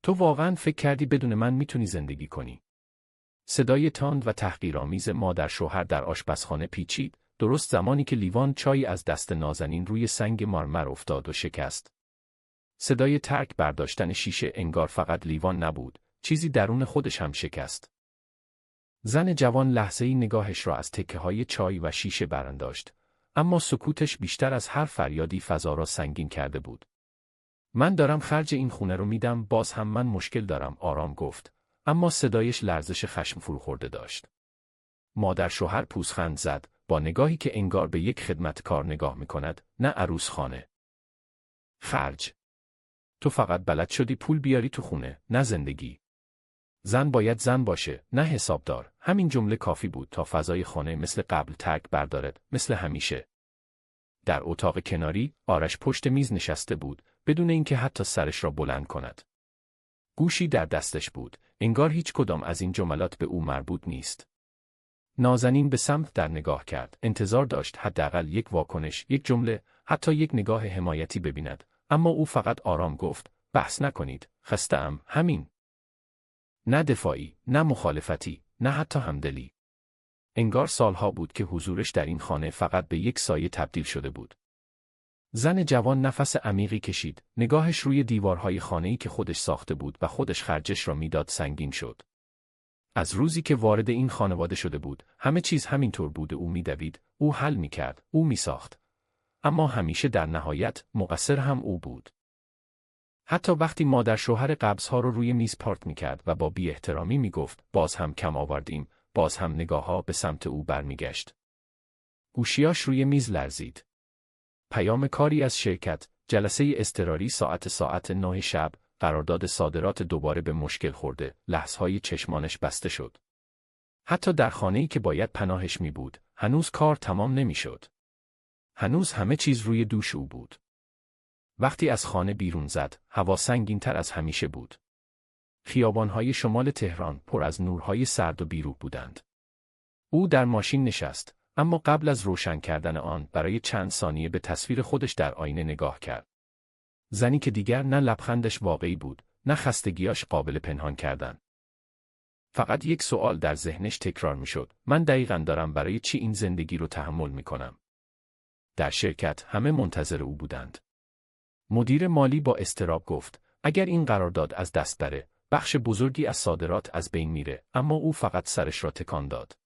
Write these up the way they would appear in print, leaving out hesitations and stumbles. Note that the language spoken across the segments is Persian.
تو واقعاً فکر کردی بدون من میتونی زندگی کنی؟ صدای تند و تحقیرآمیز مادر شوهر در آشپزخانه پیچید، درست زمانی که لیوان چای از دست نازنین روی سنگ مرمر افتاد و شکست. صدای ترک برداشتن شیشه انگار فقط لیوان نبود، چیزی درون خودش هم شکست. زن جوان لحظه‌ای نگاهش را از تکه‌های چای و شیشه برانداشت، اما سکوتش بیشتر از هر فریادی فضا را سنگین کرده بود. من دارم خرج این خونه رو میدم، باز هم من مشکل دارم، آرام گفت، اما صدایش لرزش خشم فروخورده داشت. مادر شوهر پوزخند زد، با نگاهی که انگار به یک خدمتکار نگاه می‌کند، نه عروس خانه. خرج. تو فقط بلد شدی پول بیاری تو خونه، نه زندگی. زن باید زن باشه، نه حسابدار. همین جمله کافی بود تا فضای خانه مثل قبل ترک بردارد، مثل همیشه. در اتاق کناری، آرش پشت میز نشسته بود، بدون اینکه حتی سرش را بلند کند. گوشی در دستش بود، انگار هیچ کدام از این جملات به او مربوط نیست. نازنین به سمت در نگاه کرد، انتظار داشت حداقل یک واکنش، یک جمله، حتی یک نگاه حمایتی ببیند، اما او فقط آرام گفت، بحث نکنید، خسته‌ام، همین. نه دفاعی، نه مخالفتی، نه حتی همدلی. انگار سالها بود که حضورش در این خانه فقط به یک سایه تبدیل شده بود. زن جوان نفس عمیقی کشید، نگاهش روی دیوارهای خانه‌ای که خودش ساخته بود و خودش خرجش را میداد سنگین شد. از روزی که وارد این خانواده شده بود، همه چیز همینطور بود، او میدوید، او حل میکرد، او میساخت. اما همیشه در نهایت مقصر هم او بود. حتی وقتی مادر شوهر قبض‌ها رو روی میز پارت میکرد و با بی احترامی میگفت، باز هم کم آوردیم، باز هم نگاه‌ها به سمت او برمیگشت. گوشیاش روی میز لرزید. پیام کاری از شرکت، جلسه اضطراری ساعت 9 شب، قرارداد صادرات دوباره به مشکل خورده، لحظه‌های چشمانش بسته شد. حتی در خانه‌ای که باید پناهش می بود، هنوز کار تمام نمی‌شد. هنوز همه چیز روی دوش او بود. وقتی از خانه بیرون زد، هوا سنگین‌تر از همیشه بود. خیابان‌های شمال تهران پر از نورهای سرد و بیروح بودند. او در ماشین نشست، اما قبل از روشن کردن آن برای چند ثانیه به تصویر خودش در آینه نگاه کرد. زنی که دیگر نه لبخندش واقعی بود، نه خستگیاش قابل پنهان کردن. فقط یک سوال در ذهنش تکرار میشد، من دقیقاً دارم برای چی این زندگی رو تحمل میکنم؟ در شرکت همه منتظر او بودند. مدیر مالی با اضطراب گفت، اگر این قرارداد از دست بره، بخش بزرگی از صادرات از بین میره، اما او فقط سرش را تکان داد.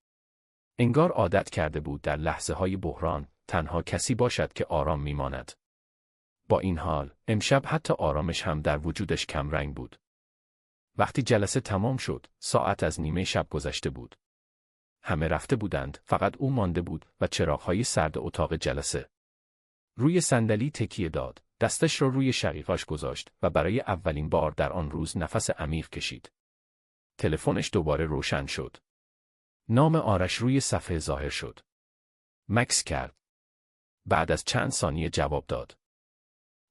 انگار عادت کرده بود در لحظه‌های بحران، تنها کسی باشد که آرام میماند. با این حال، امشب حتی آرامش هم در وجودش کمرنگ بود. وقتی جلسه تمام شد، ساعت از نیمه شب گذشته بود. همه رفته بودند، فقط او مانده بود و چراغ‌های سرد اتاق جلسه. روی صندلی تکیه داد، دستش را روی شقیقاش گذاشت و برای اولین بار در آن روز نفس عمیق کشید. تلفنش دوباره روشن شد. نام آرش روی صفحه ظاهر شد. مکس کرد. بعد از چند ثانیه جواب داد.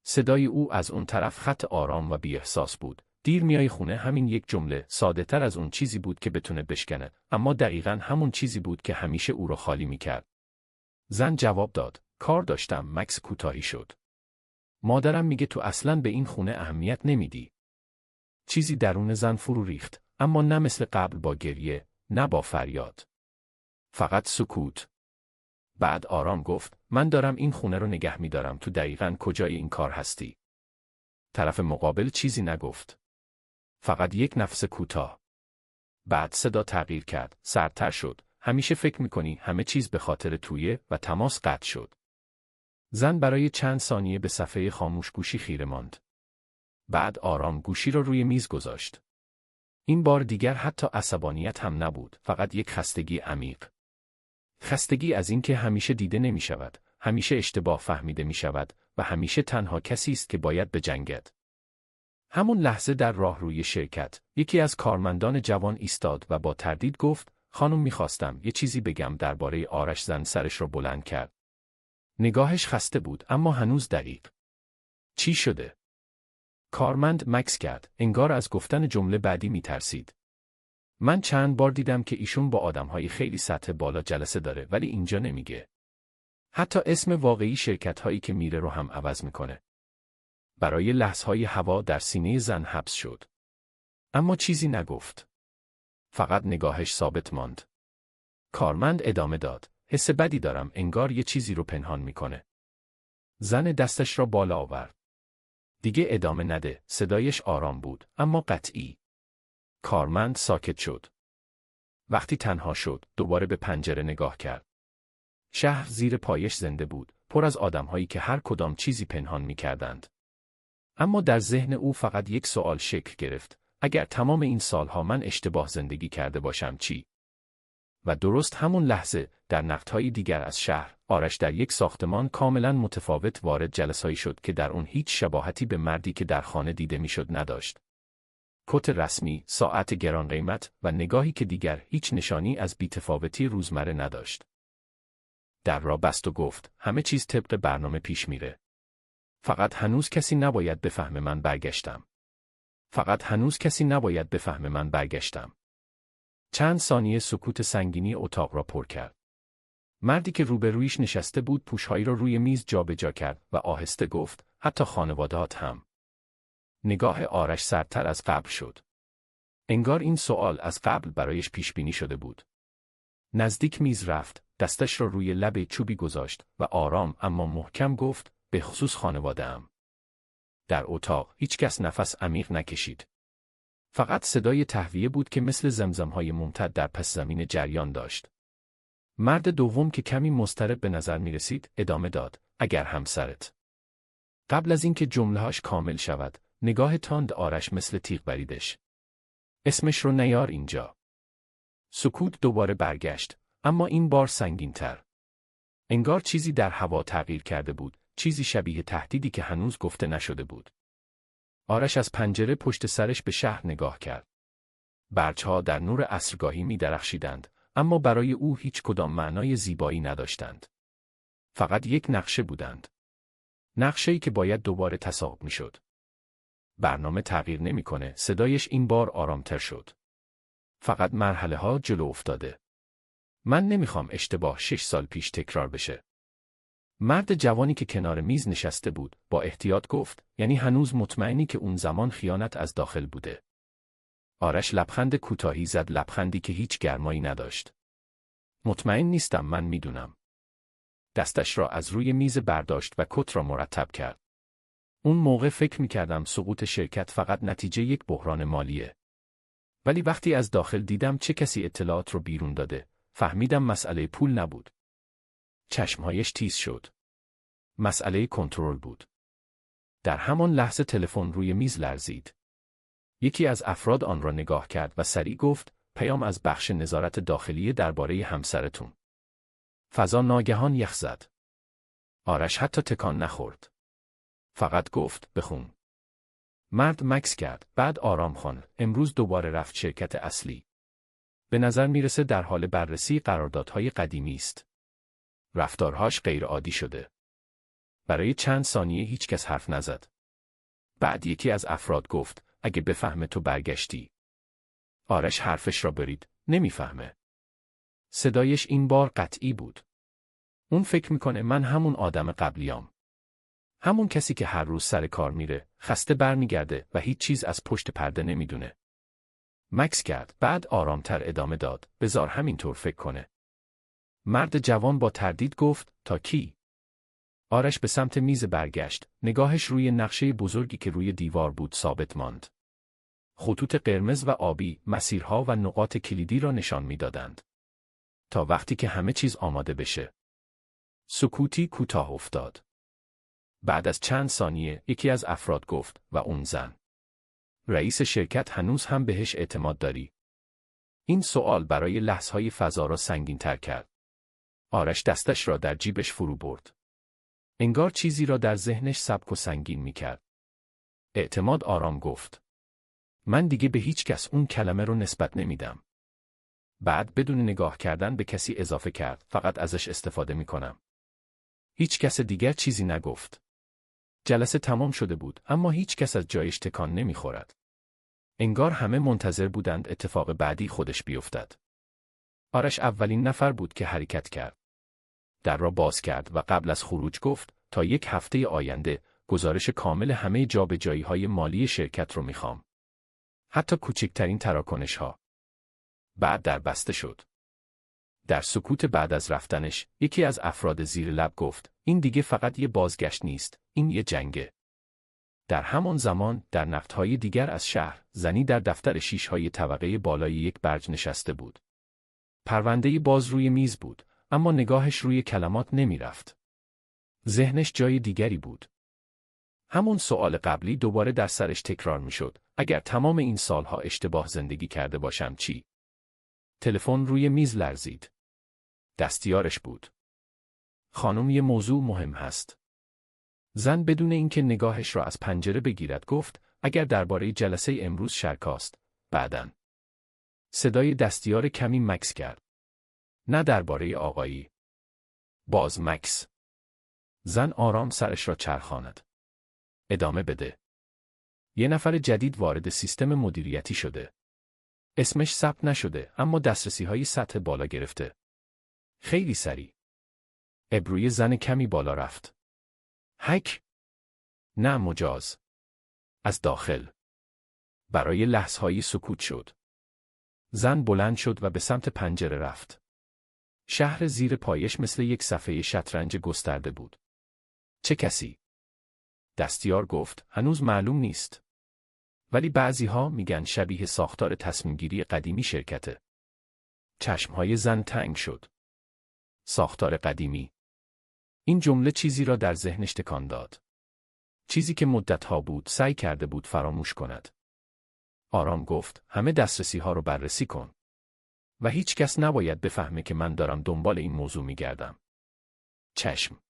صدای او از اون طرف خط آرام و بی‌احساس بود. دیر میای خونه، همین یک جمله، ساده تر از اون چیزی بود که بتونه بشکنه، اما دقیقاً همون چیزی بود که همیشه او را خالی میکرد. زن جواب داد، کار داشتم. مکس کوتاهی شد. مادرم میگه تو اصلاً به این خونه اهمیت نمیدی. چیزی درون زن فرو ریخت، اما نه مثل قبل با گریه، نه با فریاد. فقط سکوت. بعد آرام گفت، من دارم این خونه رو نگه میدارم، تو دقیقاً کجای این کار هستی؟ طرف مقابل چیزی نگفت. فقط یک نفس کوتاه. بعد صدا تغییر کرد، سردتر شد. همیشه فکر میکنی همه چیز به خاطر تویه و تماس قطع شد. زن برای چند ثانیه به صفحه خاموش گوشی خیره ماند. بعد آرام گوشی را روی میز گذاشت. این بار دیگر حتی عصبانیت هم نبود، فقط یک خستگی عمیق. خستگی از این که همیشه دیده نمی شود، همیشه اشتباه فهمیده می شود و همیشه تنها کسی است که باید بجنگد. همون لحظه در راهروی شرکت، یکی از کارمندان جوان ایستاد و با تردید گفت، خانم میخواستم یه چیزی بگم درباره آرش. زن سرش را بلند کرد. نگاهش خسته بود اما هنوز دقیق. چی شده؟ کارمند مکس کرد، انگار از گفتن جمله بعدی میترسید. من چند بار دیدم که ایشون با آدمهای خیلی سطح بالا جلسه داره ولی اینجا نمیگه. حتی اسم واقعی شرکت‌هایی که میره رو هم عوض میکنه. برای لحظه‌های هوا در سینه زن حبس شد. اما چیزی نگفت. فقط نگاهش ثابت ماند. کارمند ادامه داد. حس بدی دارم، انگار یه چیزی رو پنهان میکنه. زن دستش را بالا آورد. دیگه ادامه نده. صدایش آرام بود اما قطعی. کارمند ساکت شد. وقتی تنها شد دوباره به پنجره نگاه کرد. شهر زیر پایش زنده بود، پر از آدم‌هایی که هر کدام چیزی پنهان می‌کردند. اما در ذهن او فقط یک سوال شکل گرفت: اگر تمام این سالها من اشتباه زندگی کرده باشم چی؟ و درست همون لحظه در نقطه‌های دیگر از شهر، آرش در یک ساختمان کاملاً متفاوت وارد جلسه‌ای شد که در اون هیچ شباهتی به مردی که در خانه دیده می‌شد نداشت. کت رسمی، ساعت گران قیمت و نگاهی که دیگر هیچ نشانی از بی‌تفاوتی روزمره نداشت. در را بست و گفت: همه چیز طبق برنامه پیش میره. فقط هنوز کسی نباید بفهمه من برگشتم. فقط هنوز کسی نباید بفهمه من برگشتم. چند ثانیه سکوت سنگینی اتاق را پر کرد. مردی که روبرویش نشسته بود پوشهایی را روی میز جابجا کرد و آهسته گفت: حتی خانواده‌ات هم. نگاه آرش سردتر از قبل شد. انگار این سوال از قبل برایش پیش بینی شده بود. نزدیک میز رفت، دستش را روی لبه چوبی گذاشت و آرام اما محکم گفت: به خصوص خانواده‌ام. در اتاق هیچ کس نفس عمیق نکشید. فقط صدای تهویه بود که مثل زمزم‌های ممتد در پس زمین جریان داشت. مرد دوم که کمی مضطرب به نظر می رسید ادامه داد: اگر همسرت. قبل از اینکه جمله‌اش کامل شود، نگاه تند آرش مثل تیغ بریدش. اسمش رو نیار اینجا. سکوت دوباره برگشت، اما این بار سنگین‌تر. انگار چیزی در هوا تغییر کرده بود، چیزی شبیه تهدیدی که هنوز گفته نشده بود. آرش از پنجره پشت سرش به شهر نگاه کرد. برج‌ها در نور عصرگاهی می‌درخشیدند، اما برای او هیچ کدام معنای زیبایی نداشتند. فقط یک نقشه بودند. نقشه‌ای که باید دوباره تصاحب می‌شد. برنامه تغییر نمی‌کنه، صدایش این بار آرامتر شد. فقط مرحله‌ها جلو افتاده. من نمی‌خوام اشتباه 6 سال پیش تکرار بشه. مرد جوانی که کنار میز نشسته بود با احتیاط گفت: یعنی هنوز مطمئنی که اون زمان خیانت از داخل بوده؟ آرش لبخند کوتاهی زد، لبخندی که هیچ گرمایی نداشت. مطمئن نیستم، من میدونم. دستش را از روی میز برداشت و کت را مرتب کرد. اون موقع فکر میکردم سقوط شرکت فقط نتیجه یک بحران مالیه. ولی وقتی از داخل دیدم چه کسی اطلاعات رو بیرون داده، فهمیدم مسئله پول نبود. چشمهایش تیز شد. مسئله کنترل بود. در همان لحظه تلفن روی میز لرزید. یکی از افراد آن را نگاه کرد و سریع گفت: پیام از بخش نظارت داخلی درباره همسرتون. فضا ناگهان یخ زد. آرش حتی تکان نخورد. فقط گفت: بخون. مرد مکث کرد، بعد آرام خواند: امروز دوباره رفت شرکت اصلی. به نظر میرسه در حال بررسی قراردادهای قدیمی است. رفتارهاش غیر عادی شده. برای چند ثانیه هیچ کس حرف نزد. بعد یکی از افراد گفت: اگه بفهمه تو برگشتی. آرش حرفش را برید: نمیفهمه. صدایش این بار قطعی بود. اون فکر میکنه من همون آدم قبلیام. همون کسی که هر روز سر کار میره، خسته برمیگرده و هیچ چیز از پشت پرده نمیدونه. مکث کرد، بعد آرامتر ادامه داد: بذار همینطور فکر کنه. مرد جوان با تردید گفت: تا کی؟ آرش به سمت میز برگشت، نگاهش روی نقشه بزرگی که روی دیوار بود ثابت ماند. خطوط قرمز و آبی مسیرها و نقاط کلیدی را نشان میدادند. تا وقتی که همه چیز آماده بشه. سکوتی کوتاه افتاد. بعد از چند ثانیه یکی از افراد گفت: و اون زن؟ رئیس شرکت هنوز هم بهش اعتماد داری؟ این سوال برای لحظه‌های فضا را سنگین‌تر کرد. آرش دستش را در جیبش فرو برد. انگار چیزی را در ذهنش سبک و سنگین می‌کرد. اعتماد آرام گفت: من دیگه به هیچ کس اون کلمه رو نسبت نمیدم. بعد بدون نگاه کردن به کسی اضافه کرد: فقط ازش استفاده می‌کنم. هیچ کس دیگر چیزی نگفت. جلسه تمام شده بود، اما هیچ کس از جایش تکان نمی‌خورد. انگار همه منتظر بودند اتفاق بعدی خودش بیفتد. آرش اولین نفر بود که حرکت کرد. در را باز کرد و قبل از خروج گفت: تا یک هفته آینده گزارش کامل همه جابجایی‌های مالی شرکت رو می‌خوام. حتی کوچکترین تراکنش‌ها. بعد در بسته شد. در سکوت بعد از رفتنش، یکی از افراد زیر لب گفت: این دیگه فقط یه بازگشت نیست، این یه جنگه. در همان زمان، در نقطه‌های دیگر از شهر، زنی در دفتر شیشه‌های طبقه بالای یک برج نشسته بود. پرونده باز روی میز بود، اما نگاهش روی کلمات نمی رفت. ذهنش جای دیگری بود. همون سوال قبلی دوباره در سرش تکرار می شد: اگر تمام این سالها اشتباه زندگی کرده باشم چی؟ تلفن روی میز لرزید. دستیارش بود. خانم، یه موضوع مهم هست. زن بدون اینکه نگاهش را از پنجره بگیرد گفت: اگر درباره جلسه امروز شرکاست، بعداً. صدای دستیار کمی مکس کرد. نه درباره آقایی. باز مکس. زن آرام سرش را چرخاند. ادامه بده. یه نفر جدید وارد سیستم مدیریتی شده. اسمش ثبت نشده، اما دسترسی‌های سطح بالا گرفته. خیلی سریع. ابروی زن کمی بالا رفت. هک؟ نه، مجاز. از داخل. برای لحظه‌هایی سکوت شد. زن بلند شد و به سمت پنجره رفت. شهر زیر پایش مثل یک صفحه شطرنج گسترده بود. چه کسی؟ دستیار گفت: هنوز معلوم نیست. ولی بعضی‌ها میگن شبیه ساختار تصمیمگیری قدیمی شرکته. چشم‌های زن تنگ شد. ساختار قدیمی. این جمله چیزی را در ذهنش تکان داد. چیزی که مدت‌ها بود سعی کرده بود فراموش کند. آرام گفت: همه دسترسی‌ها رو بررسی کن. و هیچ کس نباید بفهمه که من دارم دنبال این موضوع می‌گردم. چشم.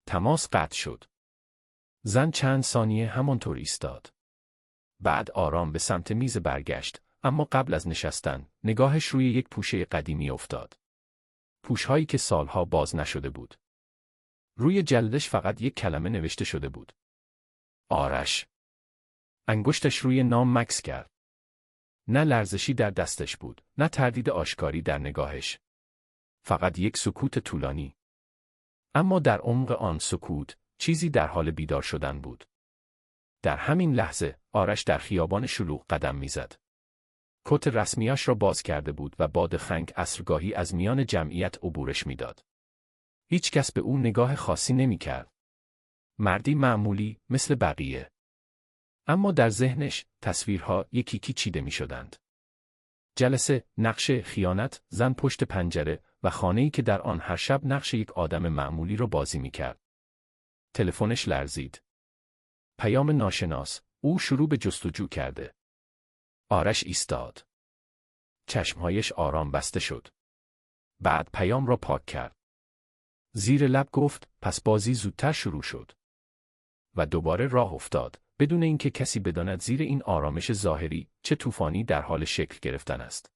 تماس قطع شد. زن چند ثانیه همانطور ایستاد. بعد آرام به سمت میز برگشت، اما قبل از نشستن، نگاهش روی یک پوشه قدیمی افتاد. پوشهایی که سالها باز نشده بود. روی جلدش فقط یک کلمه نوشته شده بود: آرش. انگشتش روی نام مکس کرد. نه لرزشی در دستش بود، نه تردید آشکاری در نگاهش. فقط یک سکوت طولانی. اما در عمق آن سکوت، چیزی در حال بیدار شدن بود. در همین لحظه، آرش در خیابان شلوغ قدم میزد. کت رسمیاش را باز کرده بود و باد خنک عصرگاهی از میان جمعیت عبورش میداد. هیچ کس به او نگاه خاصی نمی‌کرد. مردی معمولی، مثل بقیه. اما در ذهنش، تصویرها یکی چیده می‌شدند. جلسه، نقش خیانت، زن پشت پنجره و خانه‌ای که در آن هر شب نقش یک آدم معمولی را بازی می‌کرد. تلفنش لرزید. پیام ناشناس. او شروع به جستجو کرده. آرش ایستاد. چشمهایش آرام بسته شد. بعد پیام را پاک کرد. زیر لب گفت: پس بازی زودتر شروع شد. و دوباره راه افتاد، بدون اینکه کسی بداند زیر این آرامش ظاهری چه طوفانی در حال شکل گرفتن است.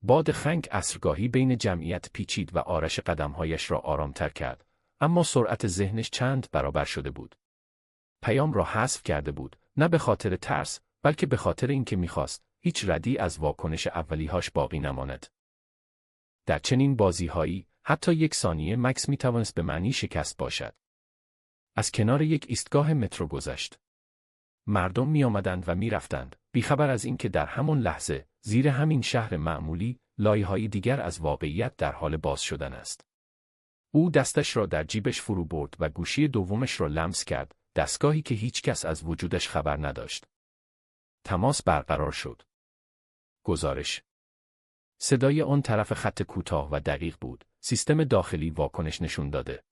باد خنک عصرگاهی بین جمعیت پیچید و آرش قدمهایش را آرامتر کرد، اما سرعت ذهنش چند برابر شده بود. پیام را حذف کرده بود، نه به خاطر ترس، بلکه به خاطر اینکه می‌خواست هیچ ردی از واکنش اولیهاش باقی نماند. در چنین بازی‌هایی، حتی یک ثانیه مکس می‌توانست به معنی شکست باشد. از کنار یک ایستگاه مترو گذشت. مردم می‌آمدند و می‌رفتند، بیخبر از اینکه در همان لحظه، زیر همین شهر معمولی، لایه‌های دیگر از واقعیت در حال باز شدن است. او دستش را در جیبش فرو برد و گوشی دومش را لمس کرد، دستگاهی که هیچ کس از وجودش خبر نداشت. تماس برقرار شد. گزارش. صدای آن طرف خط کوتاه و دقیق بود. سیستم داخلی واکنش نشون داده.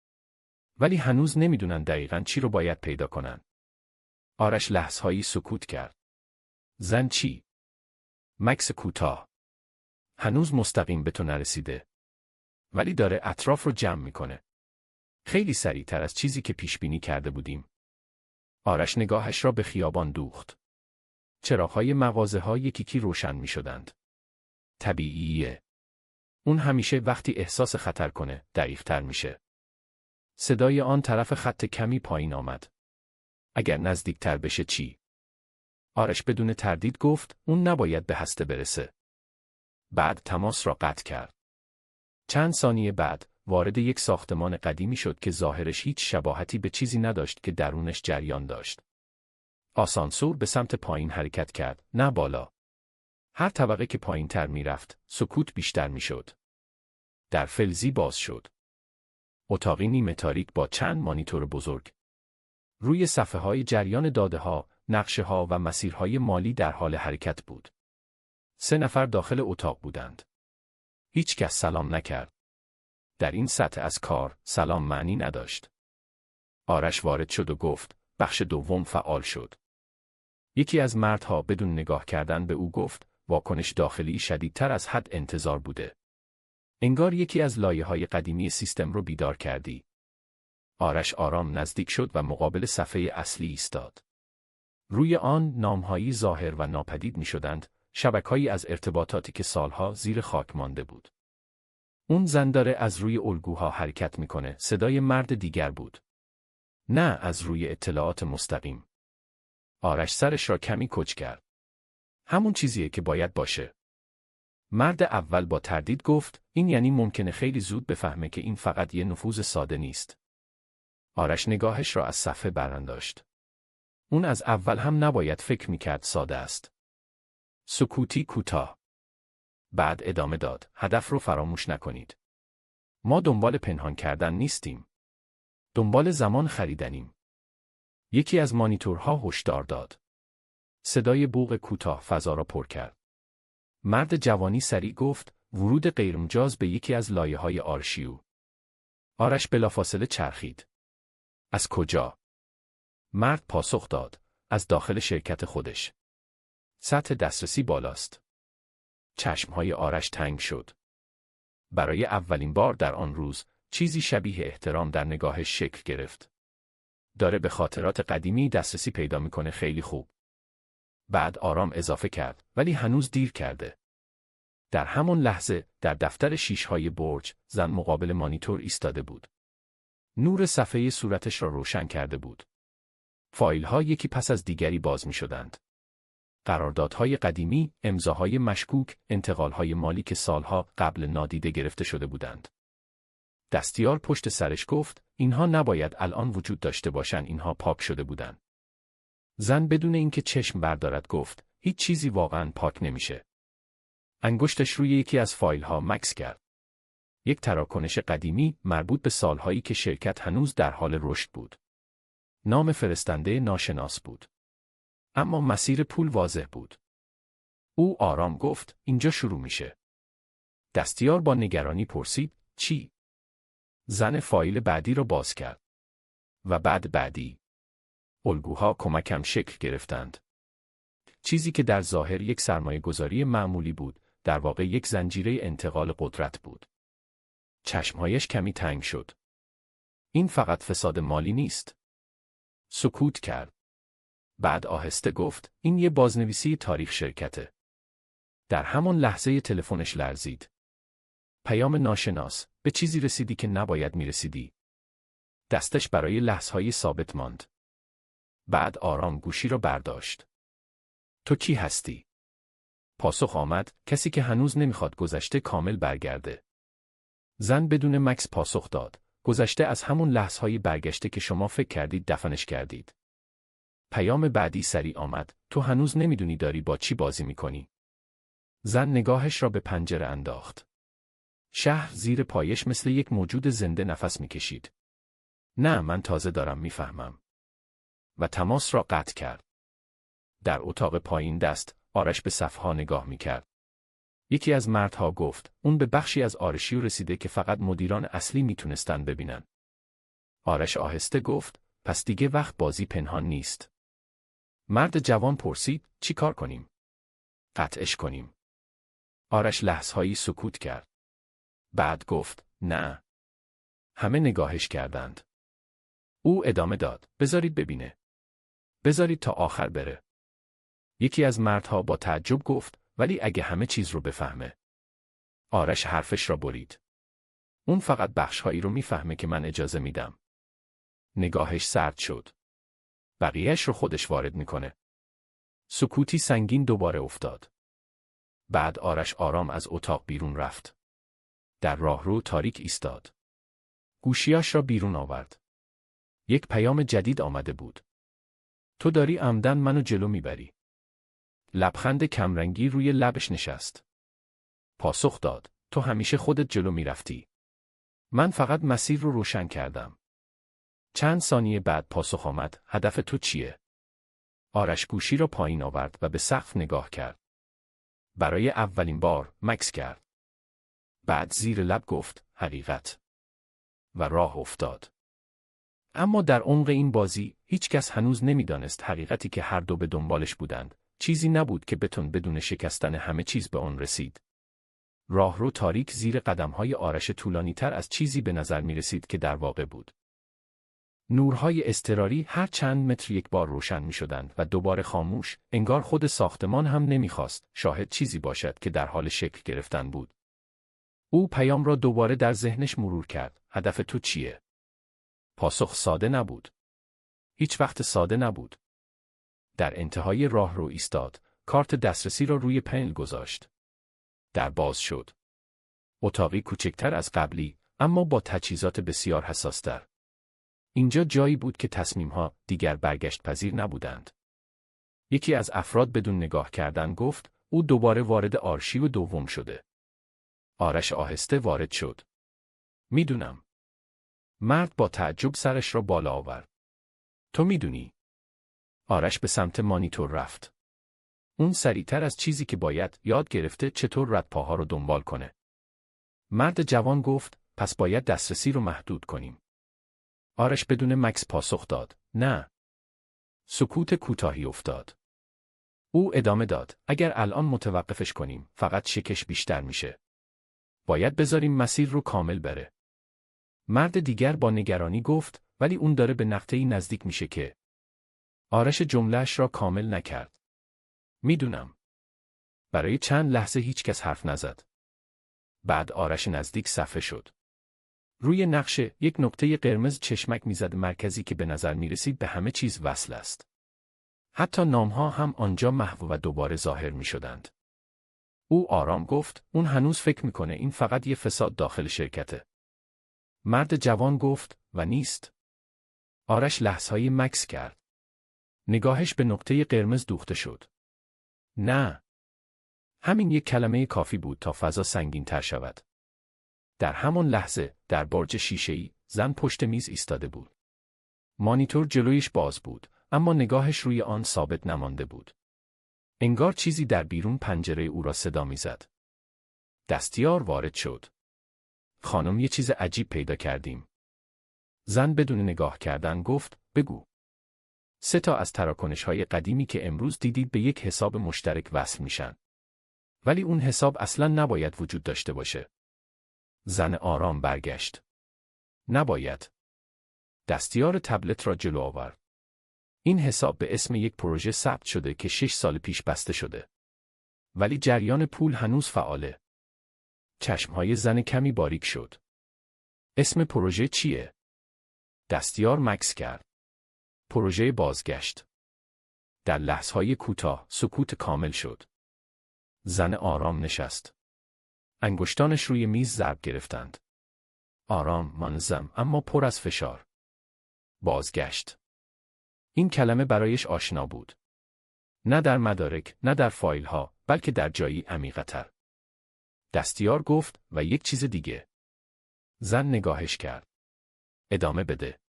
ولی هنوز نمیدونن دقیقاً چی رو باید پیدا کنن. آرش لحظه‌هایی سکوت کرد. زن چی؟ مکس کوتاه. هنوز مستقیم به تو نرسیده. ولی داره اطراف رو جمع میکنه. خیلی سریعتر از چیزی که پیش بینی کرده بودیم. آرش نگاهش را به خیابان دوخت. چراغ‌های مغازه‌ها یکی روشن می‌شدند. طبیعیه. اون همیشه وقتی احساس خطر کنه، دقیق‌تر میشه. صدای آن طرف خط کمی پایین آمد. اگر نزدیکتر بشه چی؟ آرش بدون تردید گفت: اون نباید به هسته برسه. بعد تماس را قطع کرد. چند ثانیه بعد، وارد یک ساختمان قدیمی شد که ظاهرش هیچ شباهتی به چیزی نداشت که درونش جریان داشت. آسانسور به سمت پایین حرکت کرد، نه بالا. هر طبقه که پایین تر می رفت، سکوت بیشتر می شد. در فلزی باز شد. اتاقی نیمه تاریک با چند مانیتور بزرگ. روی صفحه‌های جریان داده‌ها، نقشه‌ها و مسیرهای مالی در حال حرکت بود. 3 نفر داخل اتاق بودند. هیچ کس سلام نکرد. در این سطح از کار، سلام معنی نداشت. آرش وارد شد و گفت، بخش دوم فعال شد. یکی از مردها بدون نگاه کردن به او گفت، واکنش داخلی شدیدتر از حد انتظار بوده. انگار یکی از لایه‌های قدیمی سیستم رو بیدار کردی. آرش آرام نزدیک شد و مقابل صفحه اصلی ایستاد. روی آن نام‌هایی ظاهر و ناپدید می‌شدند، شبکه‌ای از ارتباطاتی که سالها زیر خاک مانده بود. اون زن داره از روی الگوها حرکت می‌کنه، صدای مرد دیگر بود. نه از روی اطلاعات مستقیم. آرش سرش را کمی کج کرد. همون چیزیه که باید باشه. مرد اول با تردید گفت، این یعنی ممکنه خیلی زود بفهمه که این فقط یه نفوذ ساده نیست. آرش نگاهش را از صفحه برانداشت. اون از اول هم نباید فکر میکرد ساده است. سکوتی کوتاه. بعد ادامه داد، هدف رو فراموش نکنید. ما دنبال پنهان کردن نیستیم. دنبال زمان خریدنیم. یکی از مانیتورها هشدار داد. صدای بوق کوتاه فضا را پر کرد. مرد جوانی سریع گفت، ورود غیرمجاز به یکی از لایه‌های آرشیو. آرش بلافاصله چرخید. از کجا؟ مرد پاسخ داد، از داخل شرکت خودش. سطح دسترسی بالاست. چشمهای آرش تنگ شد. برای اولین بار در آن روز، چیزی شبیه احترام در نگاهش شکل گرفت. داره به خاطرات قدیمی دسترسی پیدا میکنه، خیلی خوب. بعد آرام اضافه کرد، ولی هنوز دیر کرده. در همان لحظه، در دفتر شیشهای برج، زن مقابل مانیتور ایستاده بود. نور صفحه صورتش را روشن کرده بود. فایل‌ها یکی پس از دیگری باز می‌شدند. قراردادهای قدیمی، امضاهای مشکوک، انتقال‌های مالی که سالها قبل نادیده گرفته شده بودند. دستیار پشت سرش گفت، اینها نباید الان وجود داشته باشند، اینها پاک شده بودند. زن بدون اینکه چشم بردارد گفت، هیچ چیزی واقعاً پاک نمیشه. انگشتش روی یکی از فایل‌ها مکث کرد. یک تراکنش قدیمی مربوط به سالهایی که شرکت هنوز در حال رشد بود. نام فرستنده ناشناس بود. اما مسیر پول واضح بود. او آرام گفت، اینجا شروع میشه. دستیار با نگرانی پرسید، چی؟ زن فایل بعدی را باز کرد. و بعدی. الگوها کمکم شکل گرفتند. چیزی که در ظاهر یک سرمایه‌گذاری معمولی بود، در واقع یک زنجیره انتقال قدرت بود. چشمهایش کمی تنگ شد. این فقط فساد مالی نیست. سکوت کرد. بعد آهسته گفت، این یه بازنویسی تاریخ شرکته. در همان لحظه تلفنش لرزید. پیام ناشناس، به چیزی رسیدی که نباید میرسیدی. دستش برای لحظه‌های ثابت ماند. بعد آرام گوشی را برداشت. تو کی هستی؟ پاسخ آمد، کسی که هنوز نمیخواد گذشته کامل برگرده. زن بدون مکث پاسخ داد، گذشته از همون لحظه‌های برگشته که شما فکر کردید دفنش کردید. پیام بعدی سریع آمد، تو هنوز نمیدونی داری با چی بازی میکنی. زن نگاهش را به پنجره انداخت. شهر زیر پایش مثل یک موجود زنده نفس میکشید. نه، من تازه دارم میفهمم. و تماس را قطع کرد. در اتاق پایین آرش به صفحه‌ها نگاه میکرد. یکی از مردها گفت، اون به بخشی از آرشیو رسیده که فقط مدیران اصلی میتونستن ببینن. آرش آهسته گفت، پس دیگه وقت بازی پنهان نیست. مرد جوان پرسید، چی کار کنیم؟ قطعش کنیم. آرش لحظه‌هایی سکوت کرد. بعد گفت، نه. همه نگاهش کردند. او ادامه داد، بذارید ببینه. بذارید تا آخر بره. یکی از مردها با تعجب گفت، ولی اگه همه چیز رو بفهمه. آرش حرفش را برید. اون فقط بخشهایی رو میفهمه که من اجازه میدم. نگاهش سرد شد. بقیهش رو خودش وارد میکنه. سکوتی سنگین دوباره افتاد. بعد آرش آرام از اتاق بیرون رفت. در راهرو تاریک ایستاد. گوشیاش را بیرون آورد. یک پیام جدید آمده بود. تو داری عمدن منو جلو میبری. لبخند کمرنگی روی لبش نشست. پاسخ داد: تو همیشه خودت جلو میرفتی. من فقط مسیر رو روشن کردم. چند ثانیه بعد پاسخ آمد: هدف تو چیه؟ آرش گوشی را پایین آورد و به سقف نگاه کرد. برای اولین بار مکث کرد. بعد زیر لب گفت: حقیقت. و راه افتاد. اما در عمق این بازی هیچ کس هنوز نمیدانست حقیقتی که هر دو به دنبالش بودند چیزی نبود که بتون بدون شکستن همه چیز به آن رسید. راهرو تاریک زیر قدم‌های آرش طولانی‌تر از چیزی به نظر می‌رسید که در واقع بود. نورهای اضطراری هر چند متر یک بار روشن می‌شدند و دوباره خاموش، انگار خود ساختمان هم نمی‌خواست شاهد چیزی باشد که در حال شکل گرفتن بود. او پیام را دوباره در ذهنش مرور کرد: هدف تو چیه؟ پاسخ ساده نبود. هیچ وقت ساده نبود. در انتهای راهرو ایستاد، کارت دسترسی را روی پنل گذاشت. در باز شد. اتاقی کوچکتر از قبلی، اما با تجهیزات بسیار حساس‌تر. اینجا جایی بود که تصمیم‌ها دیگر برگشت پذیر نبودند. یکی از افراد بدون نگاه کردن گفت: او دوباره وارد آرشیو دوم شده. آرش آهسته وارد شد. میدونم. مرد با تعجب سرش را بالا آورد. تو میدونی؟ آرش به سمت مانیتور رفت. اون سریعتر از چیزی که باید یاد گرفته چطور ردپاها رو دنبال کنه. مرد جوان گفت: پس باید دسترسی رو محدود کنیم. آرش بدون مکث پاسخ داد: نه. سکوت کوتاهی افتاد. او ادامه داد: اگر الان متوقفش کنیم، فقط شکش بیشتر میشه. باید بذاریم مسیر رو کامل بره. مرد دیگر با نگرانی گفت: ولی اون داره به نقطه‌ای نزدیک میشه که. آرش جمله‌اش را کامل نکرد. میدونم. برای چند لحظه هیچ کس حرف نزد. بعد آرش نزدیک صفحه شد. روی نقشه یک نقطه قرمز چشمک میزد مرکزی که به نظر میرسید به همه چیز وصل است. حتی نامها هم آنجا محو و دوباره ظاهر میشدند. او آرام گفت: اون هنوز فکر میکنه این فقط یه فساد داخل شرکته. مرد جوان گفت: و نیست. آرش لحظه‌ای مکث کرد. نگاهش به نقطه قرمز دوخته شد. نه. همین یک کلمه کافی بود تا فضا سنگین‌تر شود. در همان لحظه، در برج شیشه‌ای، زن پشت میز ایستاده بود. مانیتور جلویش باز بود، اما نگاهش روی آن ثابت نمانده بود. انگار چیزی در بیرون پنجره او را صدا می‌زد. دستیار وارد شد. خانم، یه چیز عجیب پیدا کردیم. زن بدون نگاه کردن گفت: بگو. 3 تا از تراکنش‌های قدیمی که امروز دیدید به یک حساب مشترک وصل میشن. ولی اون حساب اصلاً نباید وجود داشته باشه. زن آرام برگشت. نباید. دستیار تبلت را جلو آورد. این حساب به اسم یک پروژه ثبت شده که 6 سال پیش بسته شده. ولی جریان پول هنوز فعاله. چشمهای زن کمی باریک شد. اسم پروژه چیه؟ دستیار مکث کرد. پروژه بازگشت. در لحظه‌های کوتاه سکوت کامل شد. زن آرام نشست. انگشتانش روی میز ضرب گرفتند. آرام، منظم، اما پر از فشار. بازگشت. این کلمه برایش آشنا بود. نه در مدارک، نه در فایل‌ها، بلکه در جایی عمیق‌تر. دستیار گفت: و یک چیز دیگه. زن نگاهش کرد. ادامه بده.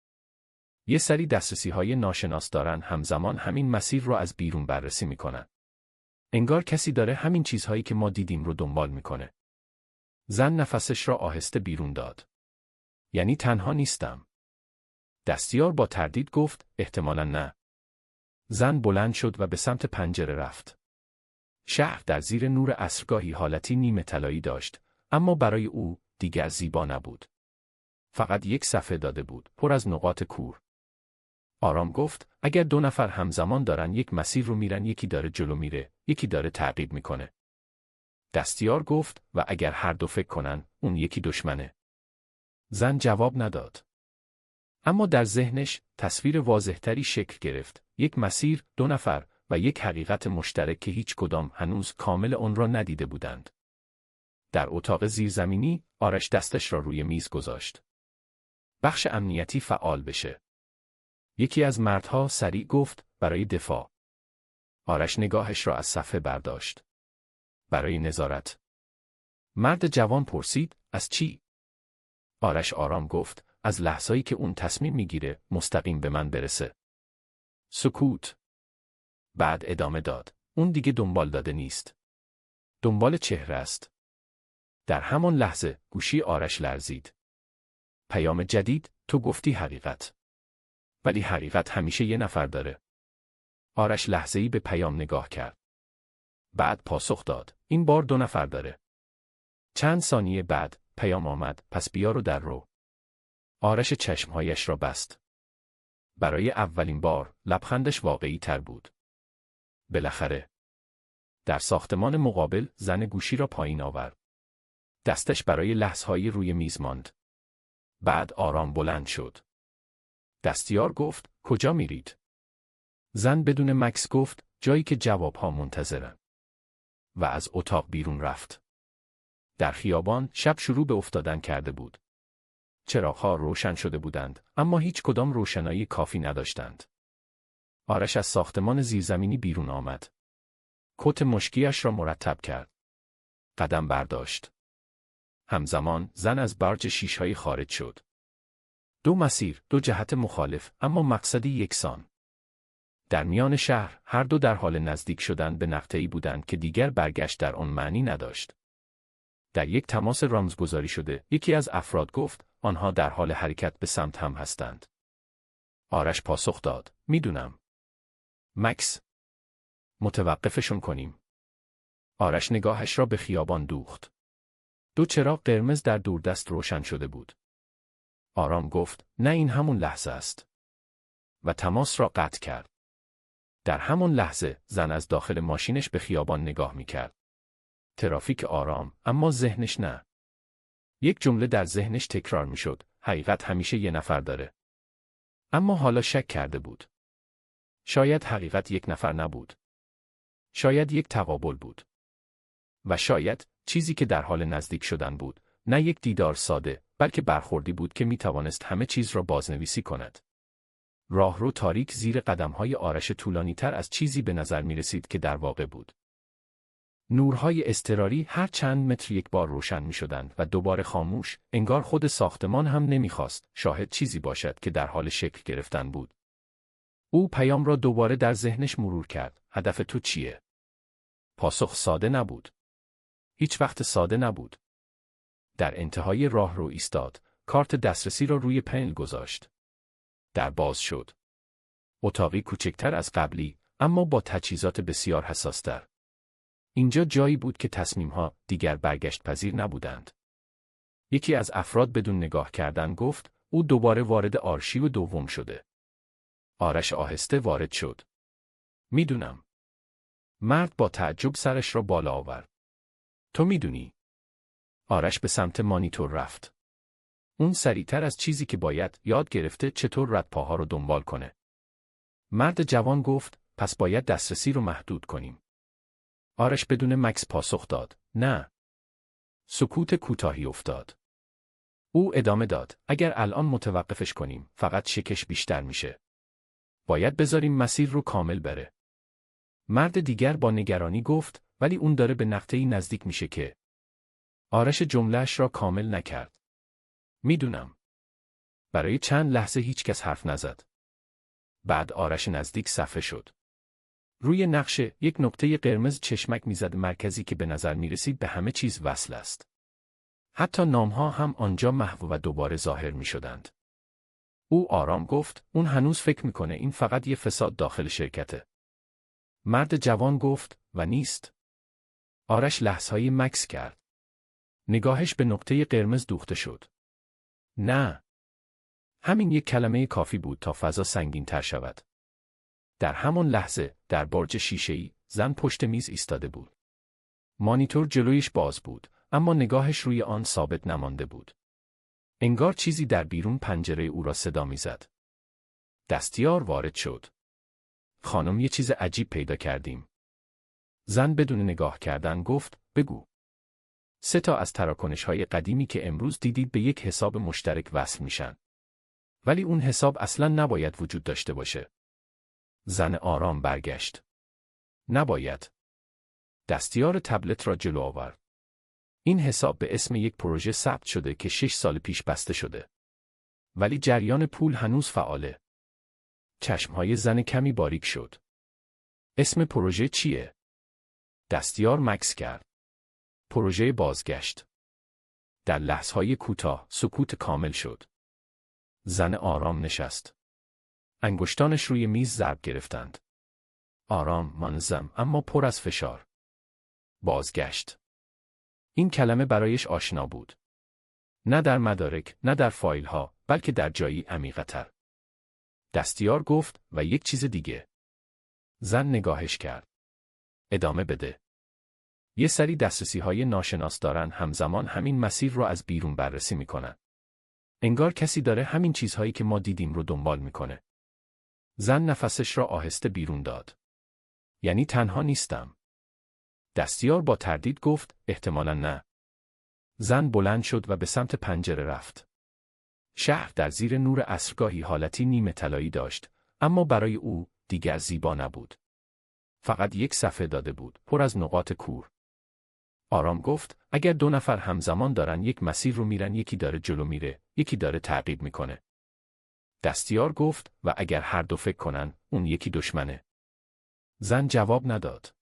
یه سری دسترسی‌های ناشناس دارن همزمان همین مسیر رو از بیرون بررسی میکنن. انگار کسی داره همین چیزهایی که ما دیدیم رو دنبال میکنه. زن نفسش را آهسته بیرون داد. یعنی تنها نیستم. دستیار با تردید گفت: احتمالاً نه. زن بلند شد و به سمت پنجره رفت. شهر در زیر نور عصرگاهی حالتی نیمه طلایی داشت، اما برای او دیگر زیبا نبود. فقط یک صفحه داده بود، پر از نقاط کور. آرام گفت: اگر 2 نفر همزمان دارن یک مسیر رو میرن، یکی داره جلو میره، یکی داره تعقیب میکنه. دستیار گفت: و اگر هر دو فکر کنن، اون یکی دشمنه. زن جواب نداد. اما در ذهنش تصویر واضحتری شکل گرفت. یک مسیر، 2 نفر و یک حقیقت مشترک که هیچ کدام هنوز کامل آن را ندیده بودند. در اتاق زیرزمینی، آرش دستش را روی میز گذاشت. بخش امنیتی فعال بشه. یکی از مردها سریع گفت برای دفاع. آرش نگاهش را از صفحه برداشت. برای نظارت. مرد جوان پرسید از چی؟ آرش آرام گفت از لحظه‌ای که اون تصمیم میگیره مستقیم به من برسه. سکوت. بعد ادامه داد. اون دیگه دنبال داده نیست. دنبال چهره است. در همان لحظه گوشی آرش لرزید. پیام جدید، تو گفتی حقیقت. ولی حقیقت همیشه یه نفر داره. آرش لحظه‌ای به پیام نگاه کرد. بعد پاسخ داد. این بار 2 نفر داره. چند ثانیه بعد پیام آمد. پس بیا رو در رو. آرش چشمهایش را بست. برای اولین بار لبخندش واقعی تر بود. بالاخره. در ساختمان مقابل زن گوشی را پایین آورد. دستش برای لحظه‌هایی روی میز ماند. بعد آرام بلند شد. دستیار گفت کجا میرید؟ زن بدون مکث گفت جایی که جوابها منتظرن. و از اتاق بیرون رفت. در خیابان شب شروع به افتادن کرده بود. چراغ‌ها روشن شده بودند اما هیچ کدام روشنایی کافی نداشتند. آرش از ساختمان زیرزمینی بیرون آمد. کت مشکیش را مرتب کرد. قدم برداشت. همزمان زن از برج شیشه‌ای خارج شد. 2 مسیر، 2 جهت مخالف، اما مقصدی یکسان. در میان شهر هر دو در حال نزدیک شدن به نقطه‌ای بودند که دیگر برگشت در آن معنی نداشت. در یک تماس رمزگذاری شده، یکی از افراد گفت آنها در حال حرکت به سمت هم هستند. آرش پاسخ داد میدونم. مکس. متوقفشون کنیم. آرش نگاهش را به خیابان دوخت. 2 چراغ قرمز در دوردست روشن شده بود. آرام گفت نه این همون لحظه است. و تماس را قطع کرد. در همون لحظه زن از داخل ماشینش به خیابان نگاه میکرد. ترافیک آرام اما ذهنش نه. یک جمله در ذهنش تکرار میشد. حقیقت همیشه یه نفر داره. اما حالا شک کرده بود. شاید حقیقت یک نفر نبود. شاید یک تقابل بود. و شاید چیزی که در حال نزدیک شدن بود، نه یک دیدار ساده، بلکه برخوردی بود که می توانست همه چیز را بازنویسی کند. راهرو تاریک زیر قدمهای آرش طولانی تر از چیزی به نظر می رسید که در واقع بود. نورهای اضطراری هر چند متر یک بار روشن می شدند و دوباره خاموش، انگار خود ساختمان هم نمی خواست شاهد چیزی باشد که در حال شکل گرفتن بود. او پیام را دوباره در ذهنش مرور کرد. هدف تو چیه؟ پاسخ ساده نبود. هیچ وقت ساده نبود. در انتهای راه رو ایستاد، کارت دسترسی را روی پنل گذاشت. در باز شد. اتاقی کوچکتر از قبلی، اما با تجهیزات بسیار حساستر. اینجا جایی بود که تصمیم‌ها دیگر برگشت پذیر نبودند. یکی از افراد بدون نگاه کردن گفت، او دوباره وارد آرشیو دوم شده. آرش آهسته وارد شد. میدونم. مرد با تعجب سرش را بالا آورد. تو میدونی؟ آرش به سمت مانیتور رفت. اون سریعتر از چیزی که باید یاد گرفته چطور ردپاها رو دنبال کنه. مرد جوان گفت پس باید دسترسی رو محدود کنیم. آرش بدون مکث پاسخ داد نه. سکوت کوتاهی افتاد. او ادامه داد اگر الان متوقفش کنیم فقط شکش بیشتر میشه. باید بذاریم مسیر رو کامل بره. مرد دیگر با نگرانی گفت ولی اون داره به نقطه‌ای نزدیک میشه که. آرش جمله‌اش را کامل نکرد. میدونم. برای چند لحظه هیچ کس حرف نزد. بعد آرش نزدیک صفحه شد. روی نقشه یک نقطه قرمز چشمک میزد مرکزی که به نظر میرسید به همه چیز وصل است. حتی نامها هم آنجا محو و دوباره ظاهر میشدند. او آرام گفت اون هنوز فکر میکنه این فقط یه فساد داخل شرکته. مرد جوان گفت و نیست. آرش لحظه‌ای مکث کرد. نگاهش به نقطه قرمز دوخته شد. نه. همین یک کلمه کافی بود تا فضا سنگین تر شود. در همان لحظه در برج شیشه‌ای زن پشت میز ایستاده بود. مانیتور جلویش باز بود اما نگاهش روی آن ثابت نمانده بود. انگار چیزی در بیرون پنجره او را صدا میزد. دستیار وارد شد. خانم یه چیز عجیب پیدا کردیم. زن بدون نگاه کردن گفت بگو. 3 تا از تراکنش‌های قدیمی که امروز دیدید به یک حساب مشترک وصل میشن. ولی اون حساب اصلاً نباید وجود داشته باشه. زن آرام برگشت. نباید. دستیار تبلت را جلو آورد. این حساب به اسم یک پروژه ثبت شده که 6 سال پیش بسته شده. ولی جریان پول هنوز فعاله. چشمهای زن کمی باریک شد. اسم پروژه چیه؟ دستیار مکث کرد. پروژه بازگشت. در لحظه‌های کوتاه سکوت کامل شد. زن آرام نشست. انگشتانش روی میز ضرب گرفتند. آرام، منظم، اما پر از فشار. بازگشت. این کلمه برایش آشنا بود. نه در مدارک، نه در فایل‌ها، بلکه در جایی عمیق‌تر. دستیار گفت و یک چیز دیگه. زن نگاهش کرد. ادامه بده. یه سری دسترسی‌های ناشناس دارن همزمان همین مسیر رو از بیرون بررسی میکنن. انگار کسی داره همین چیزهایی که ما دیدیم رو دنبال میکنه. زن نفسش را آهسته بیرون داد. یعنی تنها نیستم. دستیار با تردید گفت احتمالاً نه. زن بلند شد و به سمت پنجره رفت. شهر در زیر نور عصرگاهی حالتی نیمه طلایی داشت، اما برای او دیگر زیبا نبود. فقط یک صفحه داده بود، پر از نقاط کور. آرام گفت اگر 2 نفر همزمان دارن یک مسیر رو میرن، یکی داره جلو میره، یکی داره تعقیب میکنه. دستیار گفت و اگر هر دو فکر کنن، اون یکی دشمنه. زن جواب نداد.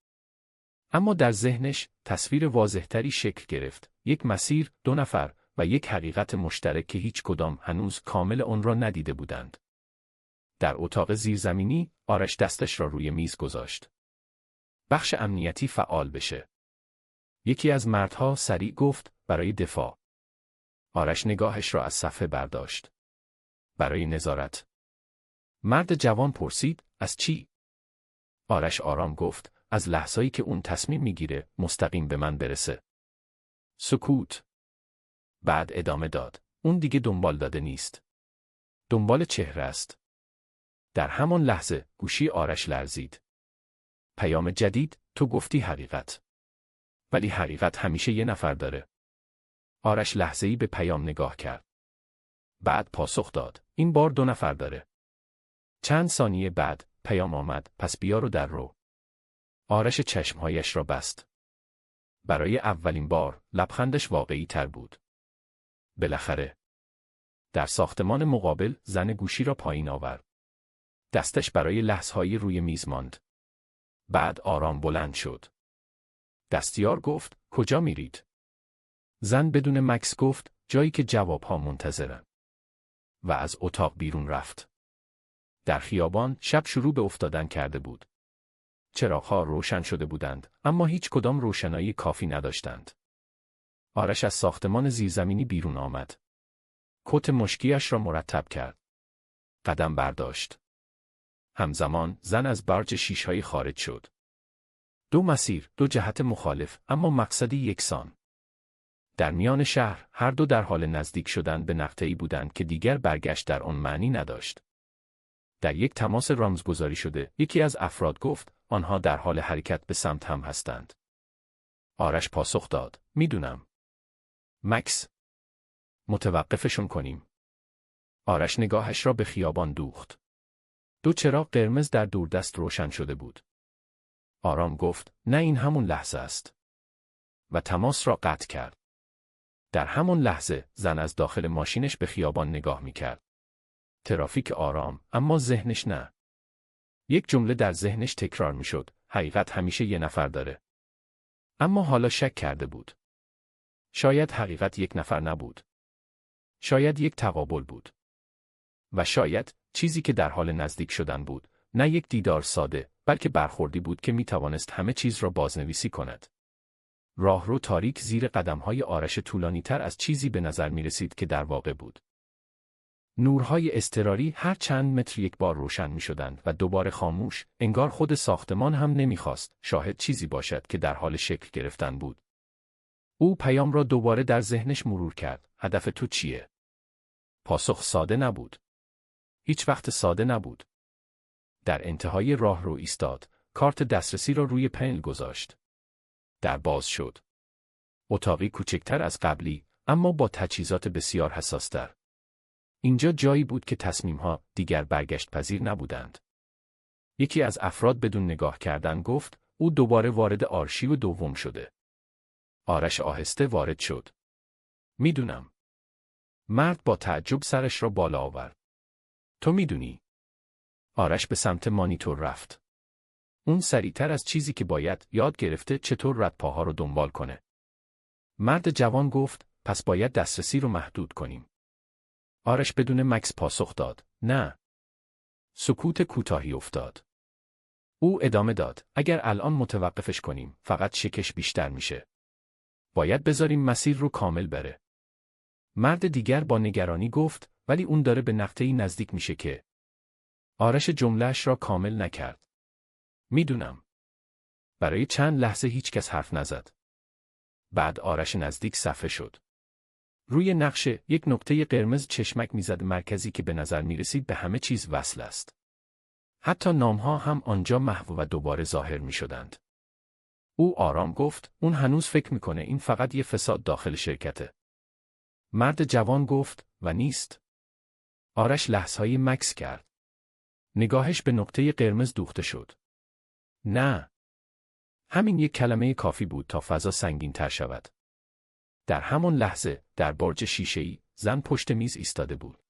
اما در ذهنش تصویر واضحتری شکل گرفت. یک مسیر، 2 نفر و یک حقیقت مشترک که هیچ کدام هنوز کامل اون را ندیده بودند. در اتاق زیرزمینی، آرش دستش را روی میز گذاشت. بخش امنیتی فعال بشه. یکی از مردها سریع گفت برای دفاع. آرش نگاهش را از صفحه برداشت. برای نظارت. مرد جوان پرسید از چی؟ آرش آرام گفت از لحظه‌ای که اون تصمیم میگیره مستقیم به من برسه. سکوت. بعد ادامه داد. اون دیگه دنبال داده نیست. دنبال چهره است. در همان لحظه گوشی آرش لرزید. پیام جدید، تو گفتی حقیقت. ولی حقیقت همیشه یه نفر داره. آرش لحظه‌ای به پیام نگاه کرد. بعد پاسخ داد. این بار 2 نفر داره. چند ثانیه بعد پیام آمد. پس بیا رو در رو. آرش چشمهایش را بست. برای اولین بار لبخندش واقعی تر بود. بالاخره. در ساختمان مقابل زن گوشی را پایین آورد. دستش برای لحظه‌های روی میز ماند. بعد آرام بلند شد. دستیار گفت کجا میرید؟ زن بدون مکث گفت جایی که جوابها منتظرن. و از اتاق بیرون رفت. در خیابان شب شروع به افتادن کرده بود. چراغ‌ها روشن شده بودند، اما هیچ کدام روشنایی کافی نداشتند. آرش از ساختمان زیرزمینی بیرون آمد. کت مشکیش را مرتب کرد. قدم برداشت. همزمان زن از برج شیشه‌ای خارج شد. 2 مسیر، 2 جهت مخالف، اما مقصدی یکسان. در میان شهر، هر دو در حال نزدیک شدن به نقطه‌ای بودند که دیگر برگشت در آن معنی نداشت. در یک تماس رمزگذاری شده، یکی از افراد گفت، آنها در حال حرکت به سمت هم هستند. آرش پاسخ داد، میدونم. مکس. متوقفشون کنیم. آرش نگاهش را به خیابان دوخت. 2 چراغ قرمز در دوردست روشن شده بود. آرام گفت، نه این همون لحظه است. و تماس را قطع کرد. در همون لحظه زن از داخل ماشینش به خیابان نگاه میکرد. ترافیک آرام، اما ذهنش نه. یک جمله در ذهنش تکرار میشد، حقیقت همیشه یه نفر داره. اما حالا شک کرده بود. شاید حقیقت یک نفر نبود. شاید یک تقابل بود. و شاید چیزی که در حال نزدیک شدن بود، نه یک دیدار ساده، بلکه برخوردی بود که میتوانست همه چیز را بازنویسی کند. راهرو تاریک زیر قدم‌های آرش طولانی‌تر از چیزی به نظر می‌رسید که در واقع بود. نورهای اضطراری هر چند متر یک بار روشن می‌شدند و دوباره خاموش، انگار خود ساختمان هم نمی‌خواست شاهد چیزی باشد که در حال شکل گرفتن بود. او پیام را دوباره در ذهنش مرور کرد. هدف تو چیه؟ پاسخ ساده نبود. هیچ وقت ساده نبود. در انتهای راهرو ایستاد، کارت دسترسی را روی پنل گذاشت. در باز شد. اتاقی کوچکتر از قبلی، اما با تجهیزات بسیار حساس‌تر. اینجا جایی بود که تصمیم‌ها دیگر برگشت پذیر نبودند. یکی از افراد بدون نگاه کردن گفت او دوباره وارد آرشیو دوم شده. آرش آهسته وارد شد. میدونم. مرد با تعجب سرش را بالا آورد. تو میدونی؟ آرش به سمت مانیتور رفت. اون سریعتر از چیزی که باید یاد گرفته چطور ردپاها رو دنبال کنه. مرد جوان گفت پس باید دسترسی رو محدود کنیم. آرش بدون مکس پاسخ داد نه. سکوت کوتاهی افتاد. او ادامه داد اگر الان متوقفش کنیم فقط شکش بیشتر میشه. باید بذاریم مسیر رو کامل بره. مرد دیگر با نگرانی گفت ولی اون داره به نقطه‌ای نزدیک میشه که. آرش جمله‌اش را کامل نکرد. میدونم. برای چند لحظه هیچ کس حرف نزد. بعد آرش نزدیک صفحه شد. روی نقشه یک نقطه قرمز چشمک میزد مرکزی که به نظر میرسید به همه چیز وصل است. حتی نامها هم آنجا محو و دوباره ظاهر میشدند. او آرام گفت اون هنوز فکر میکنه این فقط یه فساد داخل شرکته. مرد جوان گفت و نیست. آرش لحظه‌ای مکث کرد. نگاهش به نقطه قرمز دوخته شد. نه. همین یک کلمه کافی بود تا فضا سنگین تر شود. در همان لحظه در برج شیشه‌ای زن پشت میز ایستاده بود.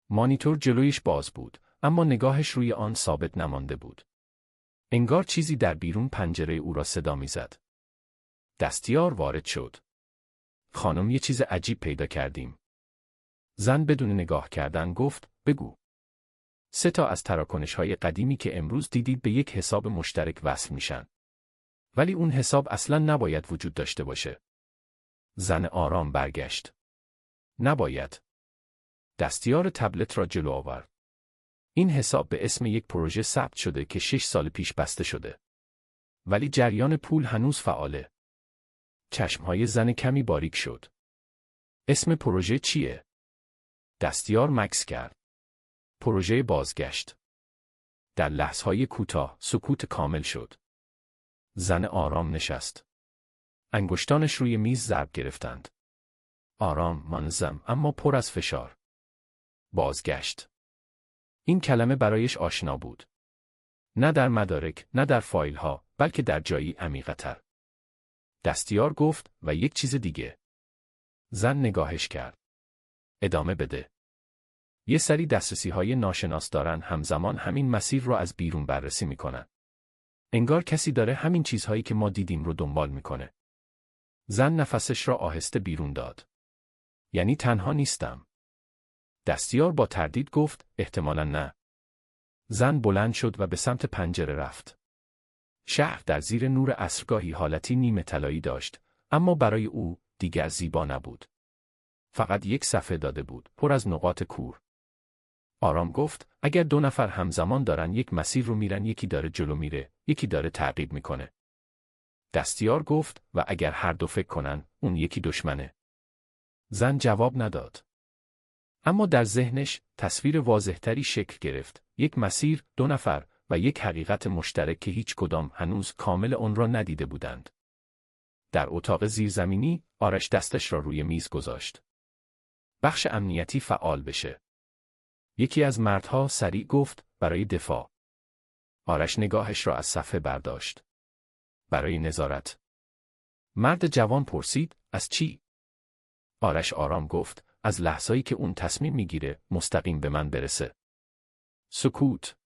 مانیتور جلویش باز بود اما نگاهش روی آن ثابت نمانده بود. انگار چیزی در بیرون پنجره او را صدا می‌زد. دستیار وارد شد. خانم یه چیز عجیب پیدا کردیم. زن بدون نگاه کردن گفت بگو. 3 تا از تراکنش‌های قدیمی که امروز دیدید به یک حساب مشترک وصل میشن. ولی اون حساب اصلاً نباید وجود داشته باشه. زن آرام برگشت. نباید. دستیار تبلت را جلو آورد. این حساب به اسم یک پروژه ثبت شده که 6 سال پیش بسته شده. ولی جریان پول هنوز فعاله. چشمهای زن کمی باریک شد. اسم پروژه چیه؟ دستیار مکث کرد. پروژه بازگشت. در لحظه‌های کوتاه سکوت کامل شد. زن آرام نشست. انگشتانش روی میز ضرب گرفتند. آرام، منظم، اما پر از فشار. بازگشت. این کلمه برایش آشنا بود. نه در مدارک، نه در فایل‌ها، بلکه در جایی عمیق‌تر. دستیار گفت و یک چیز دیگه. زن نگاهش کرد. ادامه بده. یه سری دسترسی‌های ناشناس دارن همزمان همین مسیر رو از بیرون بررسی میکنن. انگار کسی داره همین چیزهایی که ما دیدیم رو دنبال میکنه. زن نفسش را آهسته بیرون داد. یعنی تنها نیستم. دستیار با تردید گفت احتمالاً نه. زن بلند شد و به سمت پنجره رفت. شهر در زیر نور عصرگاهی حالتی نیمه طلایی داشت، اما برای او دیگر زیبا نبود. فقط یک صفحه داده بود، پر از نقاط کور. آرام گفت اگر 2 نفر همزمان دارن یک مسیر رو میرن یکی داره جلو میره، یکی داره تعقیب میکنه. دستیار گفت و اگر هر دو فکر کنن، اون یکی دشمنه. زن جواب نداد. اما در ذهنش تصویر واضح‌تری شکل گرفت. یک مسیر، 2 نفر و یک حقیقت مشترک که هیچ کدام هنوز کامل آن را ندیده بودند. در اتاق زیرزمینی، آرش دستش را روی میز گذاشت. بخش امنیتی فعال بشه. یکی از مردها سریع گفت برای دفاع. آرش نگاهش را از صفحه برداشت. برای نظارت. مرد جوان پرسید از چی؟ آرش آرام گفت از لحظه‌ای که اون تصمیم میگیره مستقیم به من برسه. سکوت.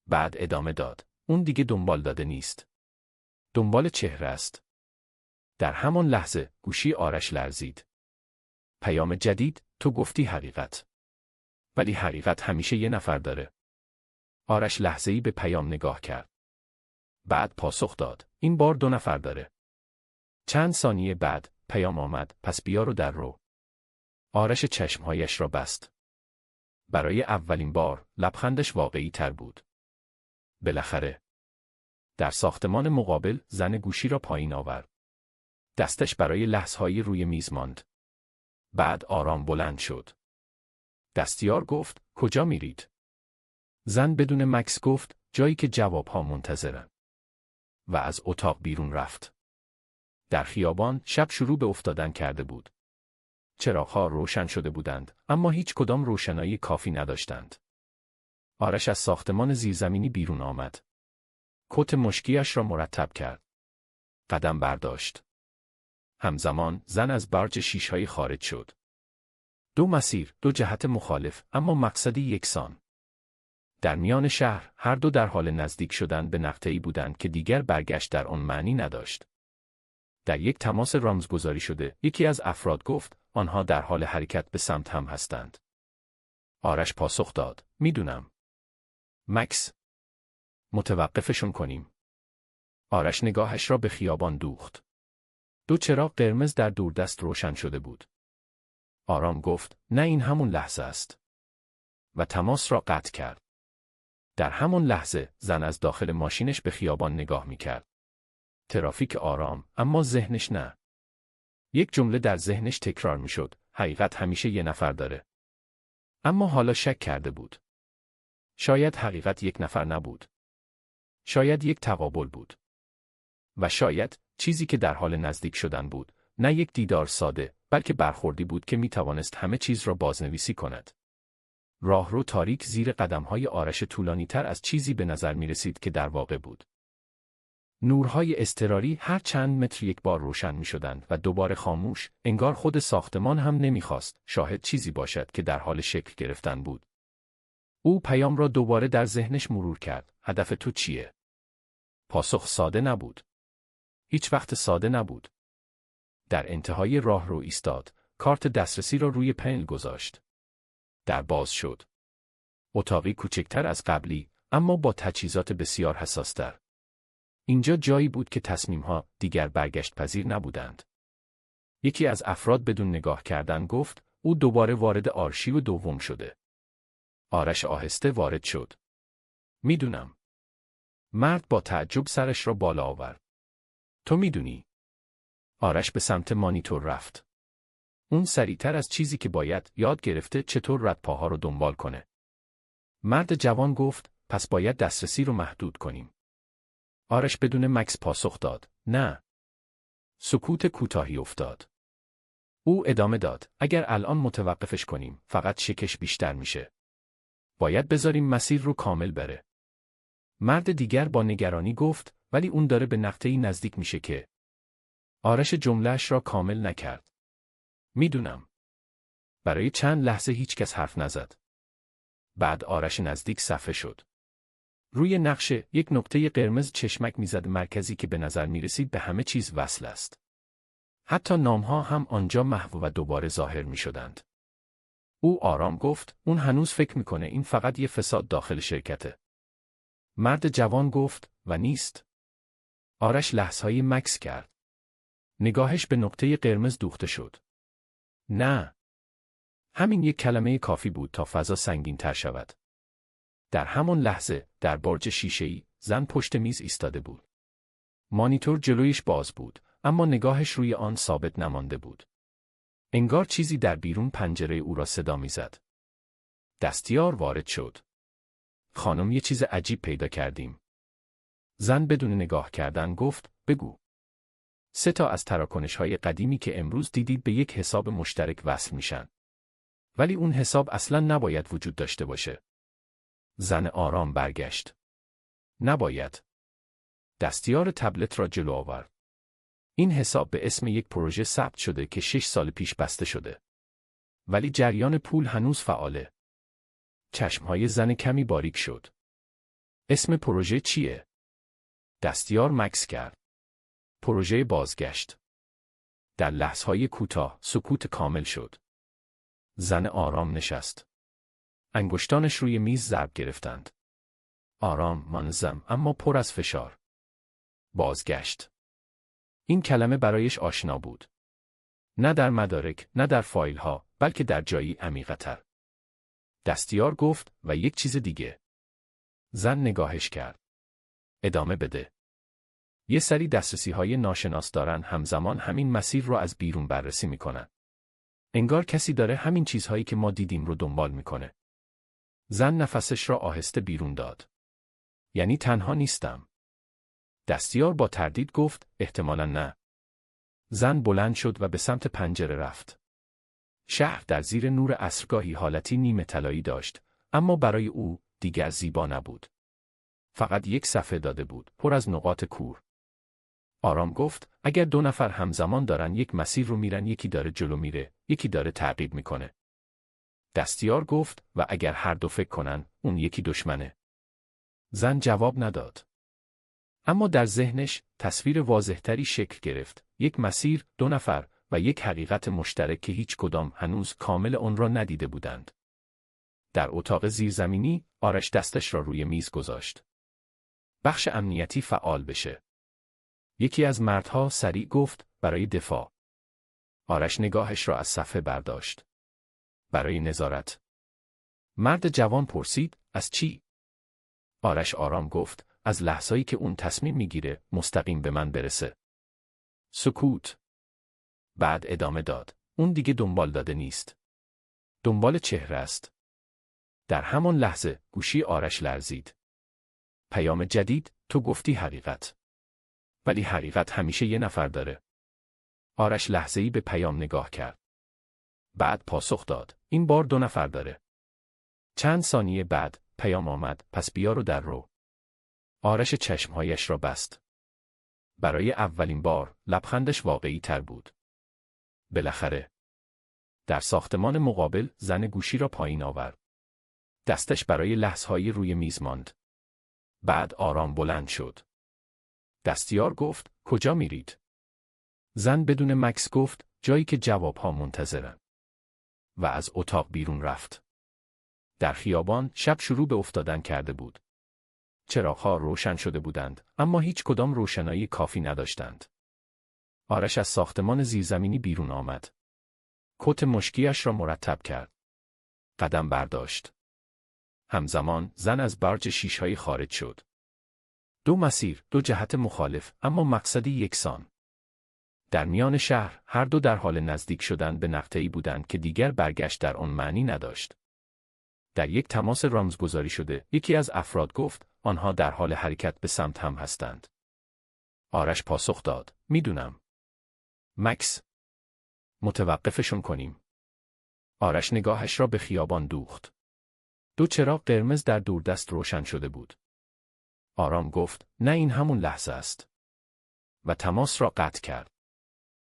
بعد ادامه داد. اون دیگه دنبال داده نیست. دنبال چهره است. در همان لحظه گوشی آرش لرزید. پیام جدید، تو گفتی حقیقت. ولی حقیقت همیشه یه نفر داره. آرش لحظه‌ای به پیام نگاه کرد. بعد پاسخ داد. این بار 2 نفر داره. چند ثانیه بعد پیام آمد. پس بیا رو در رو. آرش چشمهایش را بست. برای اولین بار لبخندش واقعی تر بود. بالاخره. در ساختمان مقابل زن گوشی را پایین آورد. دستش برای لحظه‌های روی میز ماند. بعد آرام بلند شد. دستیار گفت کجا میرید؟ زن بدون مکث گفت جایی که جوابها منتظرن. و از اتاق بیرون رفت. در خیابان شب شروع به افتادن کرده بود. چراغ‌ها روشن شده بودند، اما هیچ کدام روشنایی کافی نداشتند. آرش از ساختمان زیرزمینی بیرون آمد. کت مشکیش را مرتب کرد. قدم برداشت. همزمان زن از برج شیشه‌ای خارج شد. دو مسیر، دو جهت مخالف، اما مقصدی یکسان. در میان شهر، هر دو در حال نزدیک شدن به نقطه‌ای بودند که دیگر برگشت در آن معنی نداشت. در یک تماس رمزگذاری شده، یکی از افراد گفت، آنها در حال حرکت به سمت هم هستند. آرش پاسخ داد، میدونم. مکس. متوقفشون کنیم. آرش نگاهش را به خیابان دوخت. دو چراغ قرمز در دوردست روشن شده بود. آرام گفت، نه این همون لحظه است. و تماس را قطع کرد. در همون لحظه، زن از داخل ماشینش به خیابان نگاه میکرد. ترافیک آرام، اما ذهنش نه. یک جمله در ذهنش تکرار میشد، حقیقت همیشه یه نفر داره. اما حالا شک کرده بود. شاید حقیقت یک نفر نبود. شاید یک تقابل بود. و شاید چیزی که در حال نزدیک شدن بود، نه یک دیدار ساده، بلکه برخوردی بود که میتوانست همه چیز را بازنویسی کند. راهرو تاریک زیر قدم‌های آرش طولانی‌تر از چیزی به نظر می‌رسید که در واقع بود. نورهای اضطراری هر چند متر یک بار روشن می‌شدند و دوباره خاموش، انگار خود ساختمان هم نمی‌خواست شاهد چیزی باشد که در حال شکل گرفتن بود. او پیام را دوباره در ذهنش مرور کرد. هدف تو چیه؟ پاسخ ساده نبود. هیچ وقت ساده نبود. در انتهای راهرو ایستاد، کارت دسترسی را روی پنل گذاشت. در باز شد. اتاقی کوچکتر از قبلی، اما با تجهیزات بسیار حساس‌تر. اینجا جایی بود که تصمیم‌ها دیگر برگشت پذیر نبودند. یکی از افراد بدون نگاه کردن گفت، او دوباره وارد آرشیو دوم شده. آرش آهسته وارد شد. میدونم. مرد با تعجب سرش را بالا آورد. تو میدونی؟ آرش به سمت مانیتور رفت. اون سریعتر از چیزی که باید یاد گرفته چطور ردپاها رو دنبال کنه. مرد جوان گفت، پس باید دسترسی رو محدود کنیم. آرش بدون مکس پاسخ داد، نه. سکوت کوتاهی افتاد. او ادامه داد، اگر الان متوقفش کنیم، فقط شکش بیشتر میشه. باید بذاریم مسیر رو کامل بره. مرد دیگر با نگرانی گفت، ولی اون داره به نقطه‌ای نزدیک میشه که. آرش جمله‌اش را کامل نکرد. میدونم. برای چند لحظه هیچ کس حرف نزد. بعد آرش نزدیک صفحه شد. روی نقشه یک نقطه قرمز چشمک میزد مرکزی که به نظر میرسید به همه چیز وصل است. حتی نامها هم آنجا محو و دوباره ظاهر میشدند. او آرام گفت، اون هنوز فکر میکنه این فقط یه فساد داخل شرکته. مرد جوان گفت، و نیست. آرش لحظه‌ای مکث کرد. نگاهش به نقطه قرمز دوخته شد. نه. همین یک کلمه کافی بود تا فضا سنگین تر شود. در همان لحظه، در برج شیشه‌ای، زن پشت میز ایستاده بود. مانیتور جلویش باز بود، اما نگاهش روی آن ثابت نمانده بود. انگار چیزی در بیرون پنجره او را صدا می‌زد. دستیار وارد شد. خانم، یه چیز عجیب پیدا کردیم. زن بدون نگاه کردن گفت، بگو. 3 تا از تراکنش‌های قدیمی که امروز دیدید به یک حساب مشترک وصل میشن. ولی اون حساب اصلاً نباید وجود داشته باشه. زن آرام برگشت. نباید. دستیار تبلت را جلو آورد. این حساب به اسم یک پروژه ثبت شده که 6 سال پیش بسته شده. ولی جریان پول هنوز فعاله. چشمهای زن کمی باریک شد. اسم پروژه چیه؟ دستیار مکث کرد. پروژه بازگشت. در لحظه‌های کوتاه سکوت کامل شد. زن آرام نشست. انگشتانش روی میز ضرب گرفتند. آرام، منظم، اما پر از فشار. بازگشت. این کلمه برایش آشنا بود. نه در مدارک، نه در فایل‌ها، بلکه در جایی عمیق‌تر. دستیار گفت، و یک چیز دیگه. زن نگاهش کرد. ادامه بده. یه سری دسترسی‌های ناشناس دارن همزمان همین مسیر رو از بیرون بررسی میکنن. انگار کسی داره همین چیزهایی که ما دیدیم رو دنبال میکنه. زن نفسش را آهسته بیرون داد. یعنی تنها نیستم. دستیار با تردید گفت، احتمالاً نه. زن بلند شد و به سمت پنجره رفت. شهر در زیر نور عصرگاهی حالتی نیمه طلایی داشت، اما برای او دیگر زیبا نبود. فقط یک صفحه داده بود، پر از نقاط کور. آرام گفت اگر دو نفر همزمان دارن یک مسیر رو میرن، یکی داره جلو میره، یکی داره تعقیب میکنه. دستیار گفت و اگر هر دو فکر کنن، اون یکی دشمنه. زن جواب نداد. اما در ذهنش تصویر واضحتری شکل گرفت، یک مسیر، دو نفر و یک حقیقت مشترک که هیچ کدام هنوز کامل اون را ندیده بودند. در اتاق زیرزمینی، آرش دستش را روی میز گذاشت. بخش امنیتی فعال بشه. یکی از مردها سریع گفت برای دفاع. آرش نگاهش را از صفحه برداشت. برای نظارت. مرد جوان پرسید از چی؟ آرش آرام گفت از لحظه‌ای که اون تصمیم میگیره مستقیم به من برسه. سکوت. بعد ادامه داد. اون دیگه دنبال داده نیست. دنبال چهره است. در همان لحظه گوشی آرش لرزید. پیام جدید، تو گفتی حقیقت. ولی حقیقت همیشه یه نفر داره. آرش لحظه‌ای به پیام نگاه کرد. بعد پاسخ داد. این بار دو نفر داره. چند ثانیه بعد پیام آمد. پس بیا رو در رو. آرش چشمهایش را بست. برای اولین بار لبخندش واقعی تر بود. بالاخره. در ساختمان مقابل زن گوشی را پایین آورد. دستش برای لحظه‌های روی میز ماند. بعد آرام بلند شد. دستیار گفت کجا میرید؟ زن بدون مکث گفت جایی که جوابها منتظرن. و از اتاق بیرون رفت. در خیابان شب شروع به افتادن کرده بود. چراغ‌ها روشن شده بودند، اما هیچ کدام روشنایی کافی نداشتند. آرش از ساختمان زیرزمینی بیرون آمد. کت مشکیش را مرتب کرد. قدم برداشت. همزمان زن از برج شیشه‌ای خارج شد. دو مسیر، دو جهت مخالف، اما مقصدی یکسان. در میان شهر، هر دو در حال نزدیک شدن به نقطه‌ای بودند که دیگر برگشت در آن معنی نداشت. در یک تماس رمزگذاری شده، یکی از افراد گفت، آنها در حال حرکت به سمت هم هستند. آرش پاسخ داد، میدونم. مکس. متوقفشون کنیم. آرش نگاهش را به خیابان دوخت. دو چراغ قرمز در دوردست روشن شده بود. آرام گفت، نه این همون لحظه است. و تماس را قطع کرد.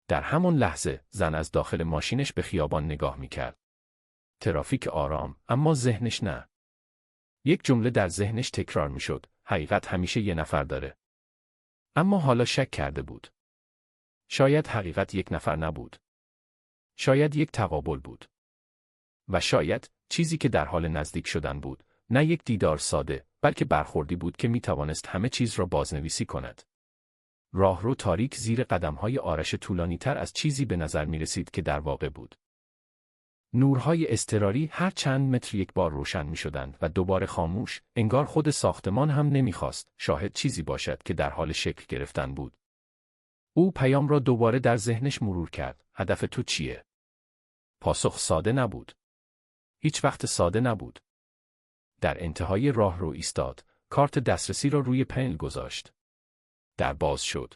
در همون لحظه زن از داخل ماشینش به خیابان نگاه میکرد. ترافیک آرام، اما ذهنش نه. یک جمله در ذهنش تکرار میشد، حقیقت همیشه یه نفر داره. اما حالا شک کرده بود. شاید حقیقت یک نفر نبود. شاید یک تقابل بود. و شاید چیزی که در حال نزدیک شدن بود، نه یک دیدار ساده، بلکه برخوردی بود که میتوانست همه چیز را بازنویسی کند. راهرو تاریک زیر قدمهای آرش طولانی‌تر از چیزی به نظر می‌رسید که در واقع بود. نورهای اضطراری هر چند متر یک بار روشن می‌شدند و دوباره خاموش، انگار خود ساختمان هم نمی‌خواست شاهد چیزی باشد که در حال شکل گرفتن بود. او پیام را دوباره در ذهنش مرور کرد. هدف تو چیه؟ پاسخ ساده نبود. هیچ وقت ساده نبود. در انتهای راهرو ایستاد، کارت دسترسی را روی پنل گذاشت. در باز شد.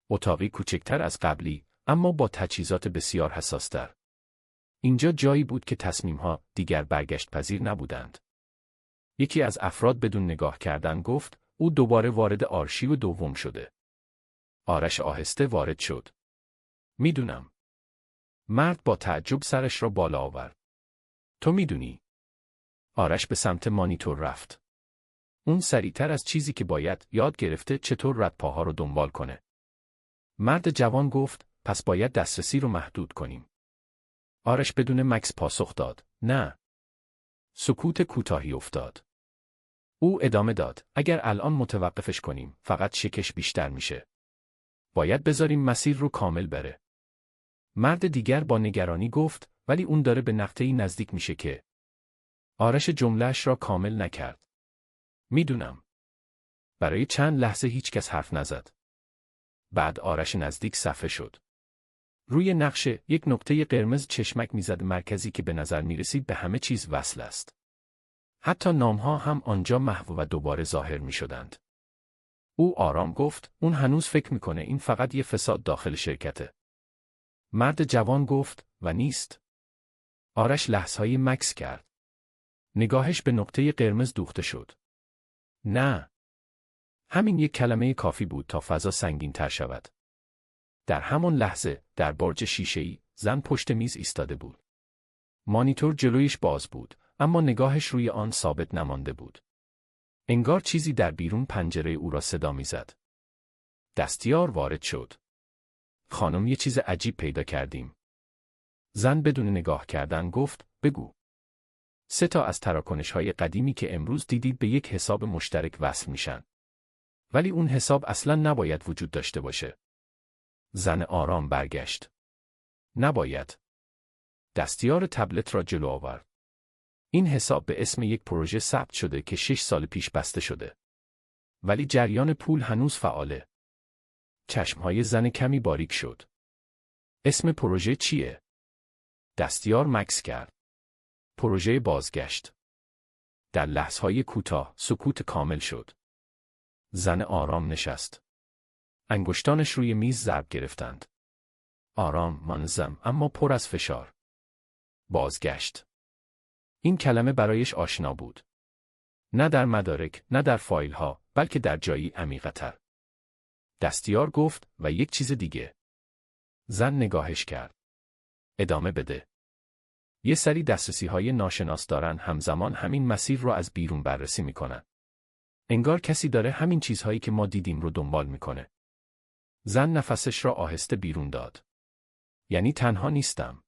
اتاقی کوچکتر از قبلی، اما با تجهیزات بسیار حساس‌تر. اینجا جایی بود که تصمیم‌ها دیگر برگشت پذیر نبودند. یکی از افراد بدون نگاه کردن گفت، او دوباره وارد آرشیو دوم شده. آرش آهسته وارد شد. میدونم. مرد با تعجب سرش را بالا آورد. تو میدونی؟ آرش به سمت مانیتور رفت. اون سریعتر از چیزی که باید یاد گرفته چطور ردپاها رو دنبال کنه. مرد جوان گفت، پس باید دسترسی رو محدود کنیم. آرش بدون مکث پاسخ داد، نه. سکوت کوتاهی افتاد. او ادامه داد، اگر الان متوقفش کنیم، فقط شکش بیشتر میشه. باید بذاریم مسیر رو کامل بره. مرد دیگر با نگرانی گفت، ولی اون داره به نقطه‌ای نزدیک میشه که. آرش جمله‌اش را کامل نکرد. میدونم. برای چند لحظه هیچ کس حرف نزد. بعد آرش نزدیک صفحه شد. روی نقشه یک نقطه قرمز چشمک میزد مرکزی که به نظر میرسید به همه چیز وصل است. حتی نامها هم آنجا محو و دوباره ظاهر میشدند. او آرام گفت، اون هنوز فکر میکنه این فقط یه فساد داخل شرکته. مرد جوان گفت، و نیست. آرش لحظه‌ای مکث کرد. نگاهش به نقطه قرمز دوخته شد. نه. همین یک کلمه کافی بود تا فضا سنگین تر شود. در همان لحظه در برج شیشه‌ای زن پشت میز ایستاده بود. مانیتور جلویش باز بود، اما نگاهش روی آن ثابت نمانده بود. انگار چیزی در بیرون پنجره او را صدا می‌زد. دستیار وارد شد. خانم، یه چیز عجیب پیدا کردیم. زن بدون نگاه کردن گفت بگو. 3 تا از تراکنش‌های قدیمی که امروز دیدید به یک حساب مشترک وصل میشن. ولی اون حساب اصلاً نباید وجود داشته باشه. زن آرام برگشت. نباید. دستیار تبلت را جلو آورد. این حساب به اسم یک پروژه ثبت شده که 6 سال پیش بسته شده. ولی جریان پول هنوز فعاله. چشمهای زن کمی باریک شد. اسم پروژه چیه؟ دستیار مکث کرد. پروژه بازگشت. در لحظه‌های کوتاه سکوت کامل شد. زن آرام نشست. انگشتانش روی میز ضرب گرفتند. آرام، منظم، اما پر از فشار. بازگشت. این کلمه برایش آشنا بود. نه در مدارک، نه در فایل‌ها، بلکه در جایی عمیق‌تر. دستیار گفت و یک چیز دیگه. زن نگاهش کرد. ادامه بده. یه سری دسترسی‌های ناشناس دارن همزمان همین مسیر رو از بیرون بررسی میکنن. انگار کسی داره همین چیزهایی که ما دیدیم رو دنبال میکنه. زن نفسش را آهسته بیرون داد. یعنی تنها نیستم.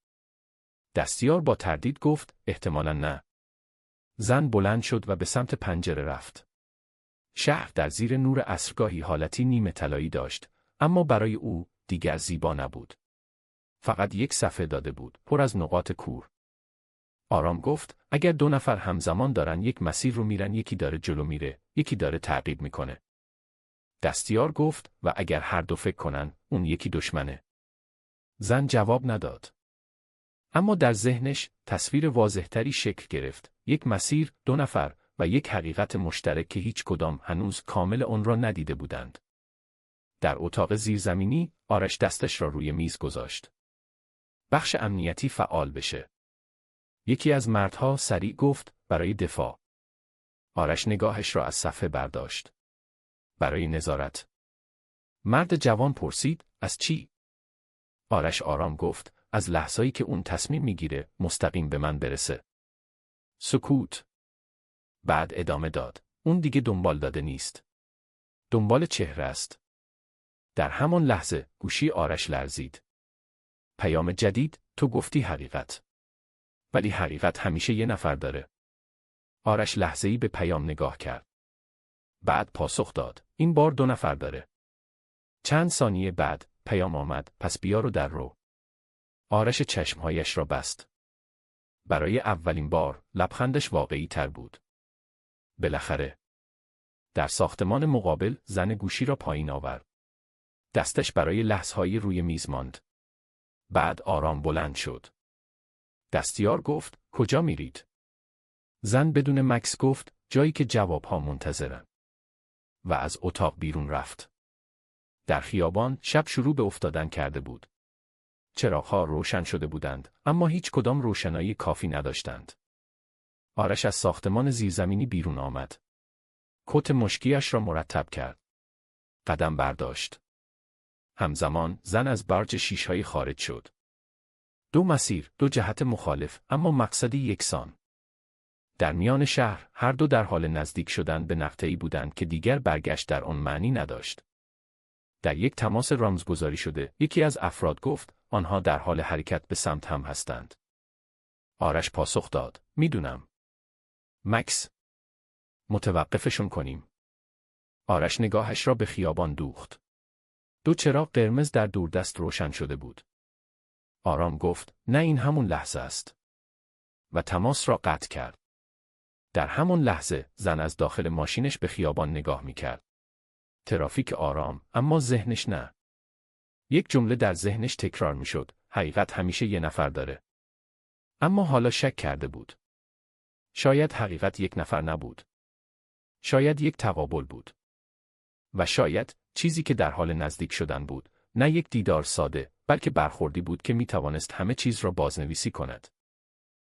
دستیار با تردید گفت احتمالاً نه. زن بلند شد و به سمت پنجره رفت. شهر در زیر نور عصرگاهی حالتی نیمه طلایی داشت، اما برای او دیگر زیبا نبود. فقط یک صفحه داده بود، پر از نقاط کور. آرام گفت اگر 2 نفر همزمان دارن یک مسیر رو میرن، یکی داره جلو میره، یکی داره تعقیب میکنه. دستیار گفت و اگر هر دو فکر کنن، اون یکی دشمنه. زن جواب نداد. اما در ذهنش تصویر واضحتری شکل گرفت. یک مسیر، 2 نفر و یک حقیقت مشترک که هیچ کدام هنوز کامل آن را ندیده بودند. در اتاق زیرزمینی، آرش دستش را روی میز گذاشت. بخش امنیتی فعال بشه. یکی از مردها سریع گفت برای دفاع. آرش نگاهش را از صفحه برداشت. برای نظارت. مرد جوان پرسید از چی؟ آرش آرام گفت از لحظه‌ای که اون تصمیم میگیره مستقیم به من برسه. سکوت. بعد ادامه داد. اون دیگه دنبال داده نیست. دنبال چهره است. در همان لحظه گوشی آرش لرزید. پیام جدید، تو گفتی حقیقت. ولی حقیقت همیشه یه نفر داره. آرش لحظه‌ای به پیام نگاه کرد. بعد پاسخ داد. این بار 2 نفر داره. چند ثانیه بعد پیام آمد. پس بیا رو در رو. آرش چشمهایش را بست. برای اولین بار لبخندش واقعی تر بود. بالاخره. در ساختمان مقابل زن گوشی را پایین آورد. دستش برای لحظه‌های روی میز ماند. بعد آرام بلند شد. دستیار گفت کجا میرید؟ زن بدون مکث گفت جایی که جوابها منتظرن. و از اتاق بیرون رفت. در خیابان شب شروع به افتادن کرده بود. چراغ‌ها روشن شده بودند، اما هیچ کدام روشنایی کافی نداشتند. آرش از ساختمان زیرزمینی بیرون آمد. کت مشکیش را مرتب کرد. قدم برداشت. همزمان زن از برج شیشه‌ای خارج شد. 2 مسیر، 2 جهت مخالف، اما مقصدی یکسان. در میان شهر هر دو در حال نزدیک شدن به نقطه‌ای بودند که دیگر برگشت در آن معنی نداشت. در یک تماس رمزگذاری شده، یکی از افراد گفت آنها در حال حرکت به سمت هم هستند. آرش پاسخ داد میدونم. مکس. متوقفشون کنیم. آرش نگاهش را به خیابان دوخت. 2 چراغ قرمز در دوردست روشن شده بود. آرام گفت نه، این همون لحظه است. و تماس را قطع کرد. در همون لحظه زن از داخل ماشینش به خیابان نگاه میکرد. ترافیک آرام، اما ذهنش نه. یک جمله در ذهنش تکرار میشد. حقیقت همیشه یه نفر داره. اما حالا شک کرده بود. شاید حقیقت یک نفر نبود. شاید یک تقابل بود. و شاید چیزی که در حال نزدیک شدن بود، نه یک دیدار ساده، بلکه برخوردی بود که میتوانست همه چیز را بازنویسی کند.